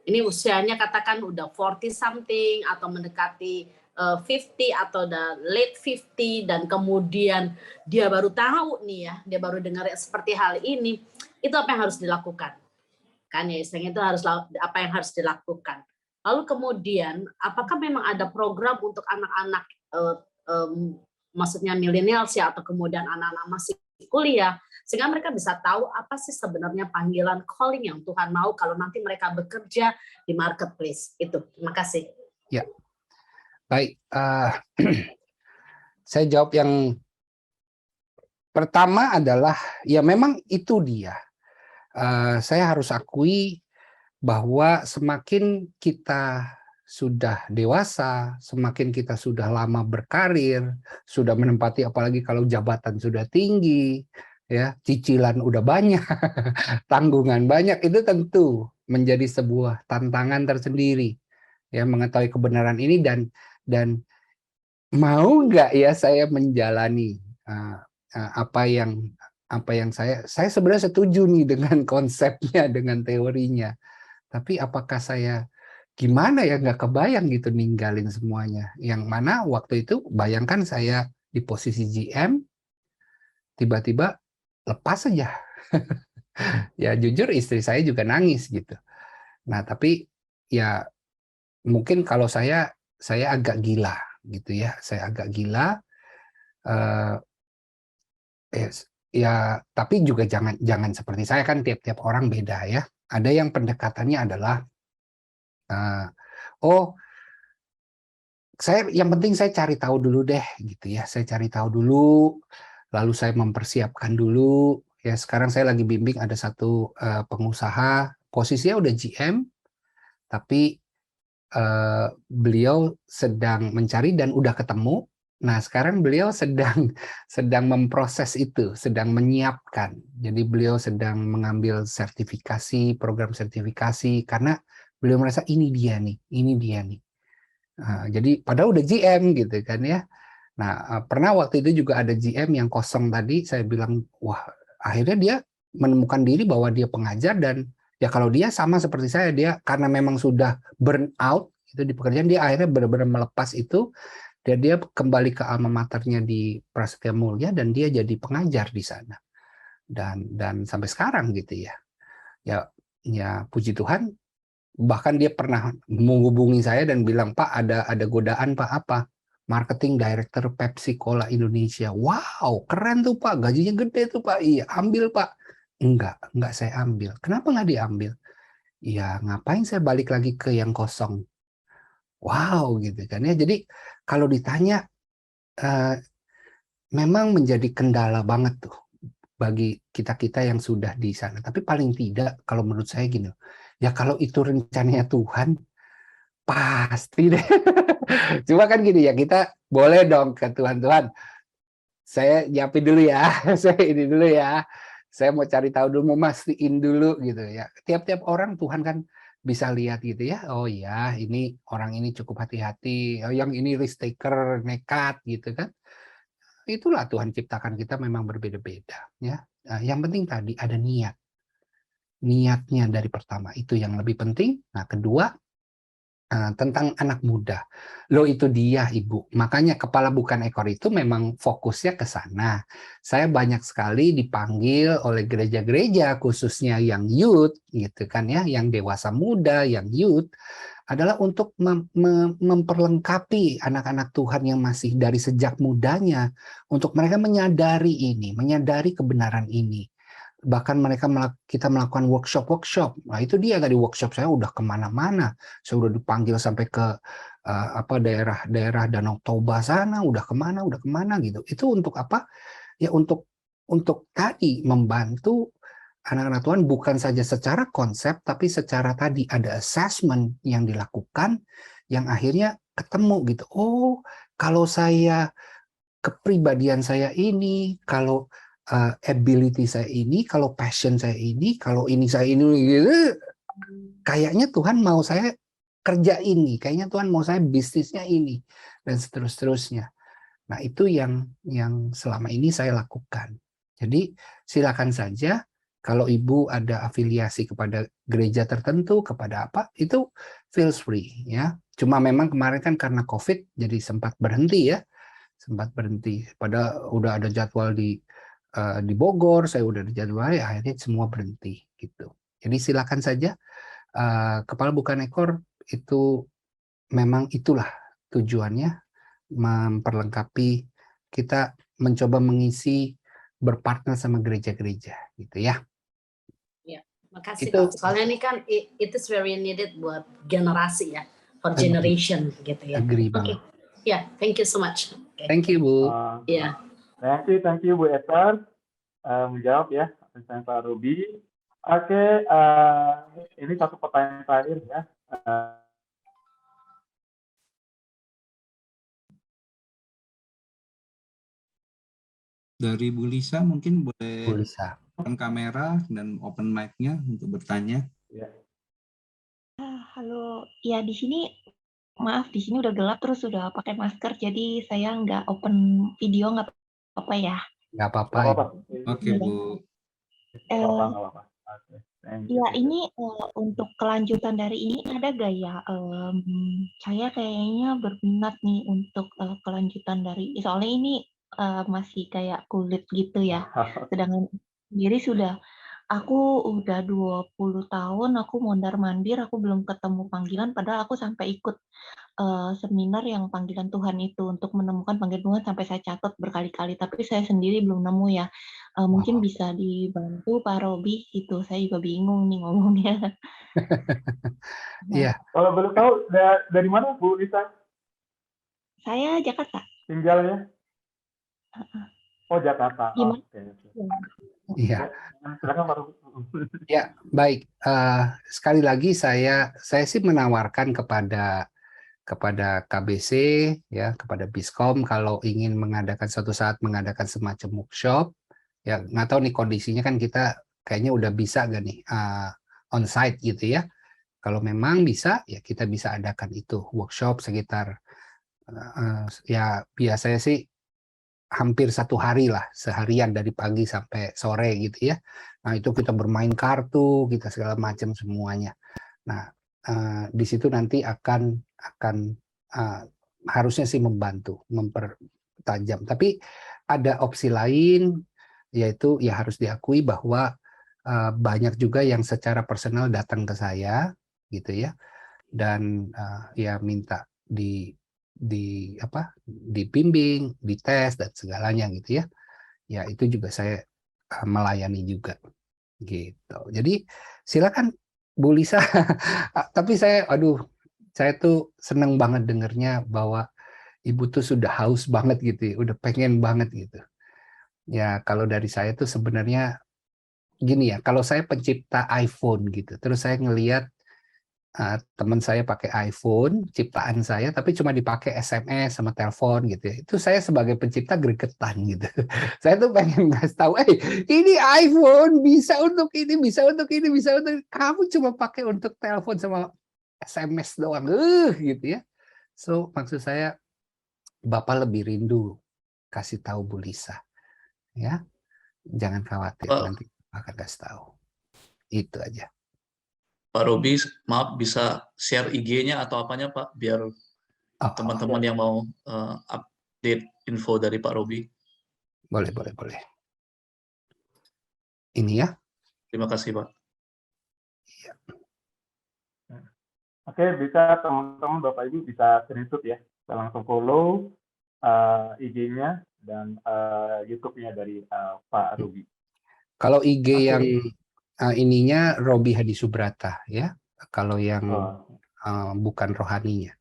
ini usianya katakan udah 40 something atau mendekati 50 atau udah late 50 dan kemudian dia baru tahu nih ya, dia baru dengar seperti hal ini, itu apa yang harus dilakukan? Kan ya, istilahnya itu apa yang harus dilakukan. Lalu kemudian apakah memang ada program untuk anak-anak maksudnya milenial ya, atau kemudian anak-anak masih kuliah, sehingga mereka bisa tahu apa sih sebenarnya panggilan calling yang Tuhan mau kalau nanti mereka bekerja di marketplace itu. Terima kasih. Ya, baik. Saya jawab yang pertama adalah ya memang itu dia. Saya harus akui bahwa semakin kita sudah dewasa, semakin kita sudah lama berkarir, sudah menempati apalagi kalau jabatan sudah tinggi, ya, cicilan udah banyak, tanggungan banyak, itu tentu menjadi sebuah tantangan tersendiri, ya, mengetahui kebenaran ini dan mau nggak ya saya menjalani apa yang saya sebenarnya setuju nih dengan konsepnya, dengan teorinya, tapi apakah saya gimana ya, nggak kebayang gitu ninggalin semuanya. Yang mana waktu itu bayangkan saya di posisi GM, tiba-tiba lepas saja. Ya jujur istri saya juga nangis gitu. Nah tapi ya mungkin kalau saya agak gila gitu ya, saya agak gila. eh, ya tapi juga jangan seperti saya, kan tiap-tiap orang beda ya. Ada yang pendekatannya adalah oh, yang penting saya cari tahu dulu deh gitu ya. Saya cari tahu dulu, lalu saya mempersiapkan dulu. Ya sekarang saya lagi bimbing ada satu pengusaha, posisinya udah GM, tapi beliau sedang mencari dan udah ketemu. Nah sekarang beliau sedang memproses itu, sedang menyiapkan. Jadi beliau sedang mengambil sertifikasi, program sertifikasi, karena beliau merasa ini dia nih, ini dia nih. Jadi padahal udah GM gitu kan ya. Nah, pernah waktu itu juga ada GM yang kosong tadi, saya bilang, wah, akhirnya dia menemukan diri bahwa dia pengajar dan ya kalau dia sama seperti saya, dia karena memang sudah burn out itu di pekerjaan, dia akhirnya benar-benar melepas itu dan dia kembali ke alma maternya di Prasetya Mulia dan dia jadi pengajar di sana. Dan sampai sekarang gitu ya. Ya puji Tuhan, bahkan dia pernah menghubungi saya dan bilang, Pak ada godaan Pak, apa? Marketing Director Pepsi Cola Indonesia. Wow, keren tuh Pak, gajinya gede tuh Pak. Iya, ambil Pak. Enggak saya ambil. Kenapa nggak diambil? Ya ngapain saya balik lagi ke yang kosong? Wow, gitu kan ya. Jadi kalau ditanya, memang menjadi kendala banget tuh bagi kita-kita yang sudah di sana. Tapi paling tidak kalau menurut saya gini, ya kalau itu rencananya Tuhan, pasti deh. Cuma kan gini ya, kita boleh dong ke Tuhan, saya nyiapin dulu ya, saya ini dulu ya, saya mau cari tahu dulu, mau mastiin dulu gitu ya. Tiap-tiap orang Tuhan kan bisa lihat gitu ya, oh ya ini orang ini cukup hati-hati, oh yang ini risk taker, nekat gitu kan. Itulah Tuhan ciptakan kita memang berbeda-beda ya. Nah, yang penting tadi ada niatnya dari pertama, itu yang lebih penting. Nah kedua, tentang anak muda. Loh itu dia Ibu. Makanya kepala bukan ekor itu memang fokusnya ke sana. Saya banyak sekali dipanggil oleh gereja-gereja khususnya yang youth gitu kan ya, yang dewasa muda, yang youth adalah untuk memperlengkapi anak-anak Tuhan yang masih dari sejak mudanya untuk mereka menyadari ini, menyadari kebenaran ini. Bahkan kita melakukan workshop. Nah itu dia tadi, workshop saya udah kemana-mana. Saya udah dipanggil sampai ke daerah-daerah Danau Toba sana, udah kemana gitu. Itu untuk apa? Ya untuk tadi membantu anak-anak Tuhan bukan saja secara konsep, tapi secara tadi ada assessment yang dilakukan, yang akhirnya ketemu gitu. Oh, kalau saya kepribadian saya ini, kalau ability saya ini, kalau passion saya ini, kalau ini saya ini gitu, kayaknya Tuhan mau saya kerja ini, kayaknya Tuhan mau saya bisnisnya ini, dan seterusnya. Nah itu yang selama ini saya lakukan. Jadi silakan saja kalau Ibu ada afiliasi kepada gereja tertentu, kepada apa, itu feel free ya. Cuma memang kemarin kan karena COVID jadi sempat berhenti ya. Padahal udah ada jadwal di Bogor, saya udah ada jadwal, ya akhirnya semua berhenti gitu. Jadi silakan saja, kepala bukan ekor itu memang itulah tujuannya, memperlengkapi kita, mencoba mengisi, berpartner sama gereja-gereja gitu ya. Ya, makasih Itu Pak. Soalnya ini kan it is very needed buat generasi ya, for generation gitu ya. agree Oke. banget. Ya, thank you so much. Okay. Thank you Bu. Ya. Thank you Bu Esther menjawab ya pertanyaan Pak Ruby. Oke, ini satu pertanyaan terakhir ya. Dari Bu Lisa mungkin Bu boleh Lisa. open kamera dan open mic-nya untuk bertanya. Ya. Halo, ya di sini maaf di sini udah gelap terus udah pakai masker jadi saya nggak open video nggak apa-apa ya. Nggak apa-apa. Nggak apa-apa. Oke, Bu. Nggak apa-apa, nggak apa-apa. Oke, thank you, Ya teacher. ini untuk kelanjutan dari ini ada gak ya? Saya kayaknya berminat nih untuk kelanjutan dari soalnya ini masih kayak kulit gitu ya. Sedangkan sendiri aku udah 20 tahun aku mondar-mandir, aku belum ketemu panggilan padahal aku sampai ikut seminar yang panggilan Tuhan itu untuk menemukan panggilan Tuhan sampai saya catat berkali-kali, tapi saya sendiri belum nemu ya. Mungkin bisa dibantu Pak Robi gitu, saya juga bingung nih ngomongnya. Iya, Kalau boleh tahu dari mana Bu Lisa Saya Jakarta. tinggalnya? Oh, Jakarta. Oh, Gimana? oke, oke. iya. Silakan Pak Robi. Ya, baik. Sekali lagi saya sih menawarkan kepada KBC ya, kepada Biskom kalau ingin mengadakan suatu saat mengadakan semacam workshop. Ya, nggak tahu nih kondisinya kan kita kayaknya udah bisa gak nih on-site gitu ya. Kalau memang bisa, ya kita bisa adakan itu workshop sekitar ya biasanya sih hampir 1 hari lah, seharian dari pagi sampai sore gitu ya. Nah itu kita bermain kartu, kita segala macam semuanya. Nah di situ nanti akan harusnya sih mempertajam. Tapi ada opsi lain, yaitu ya harus diakui bahwa banyak juga yang secara personal datang ke saya gitu ya, dan ya minta dibimbing, dites dan segalanya gitu ya. Ya itu juga saya melayani juga gitu. Jadi silakan Bu Lisa. Tapi saya tuh seneng banget dengernya bahwa Ibu tuh sudah haus banget gitu ya, udah pengen banget gitu. Ya kalau dari saya tuh sebenarnya gini ya, kalau saya pencipta iPhone gitu, terus saya ngelihat teman saya pakai iPhone ciptaan saya tapi cuma dipakai SMS sama telepon gitu ya, itu saya sebagai pencipta gregetan gitu. Saya tuh pengen ngasih tahu, ini iPhone bisa untuk ini, bisa untuk ini, bisa untuk kamu cuma pakai untuk telepon sama SMS doang gitu ya. So maksud saya Bapak lebih rindu kasih tahu Bu Lisa ya, jangan khawatir, Pak, nanti akan kasih tahu. Itu aja. Pak Robi, maaf bisa share IG-nya atau apanya Pak, biar teman-teman yang mau update info dari Pak Robi. Boleh. Ini ya. Terima kasih Pak. Oke, bisa teman-teman Bapak Ibu bisa screenshot ya. Kita langsung follow IG-nya dan YouTube-nya dari Pak Robi. Kalau IG Oke. yang ininya Robi Hadi Subrata ya. Kalau yang bukan rohaninya.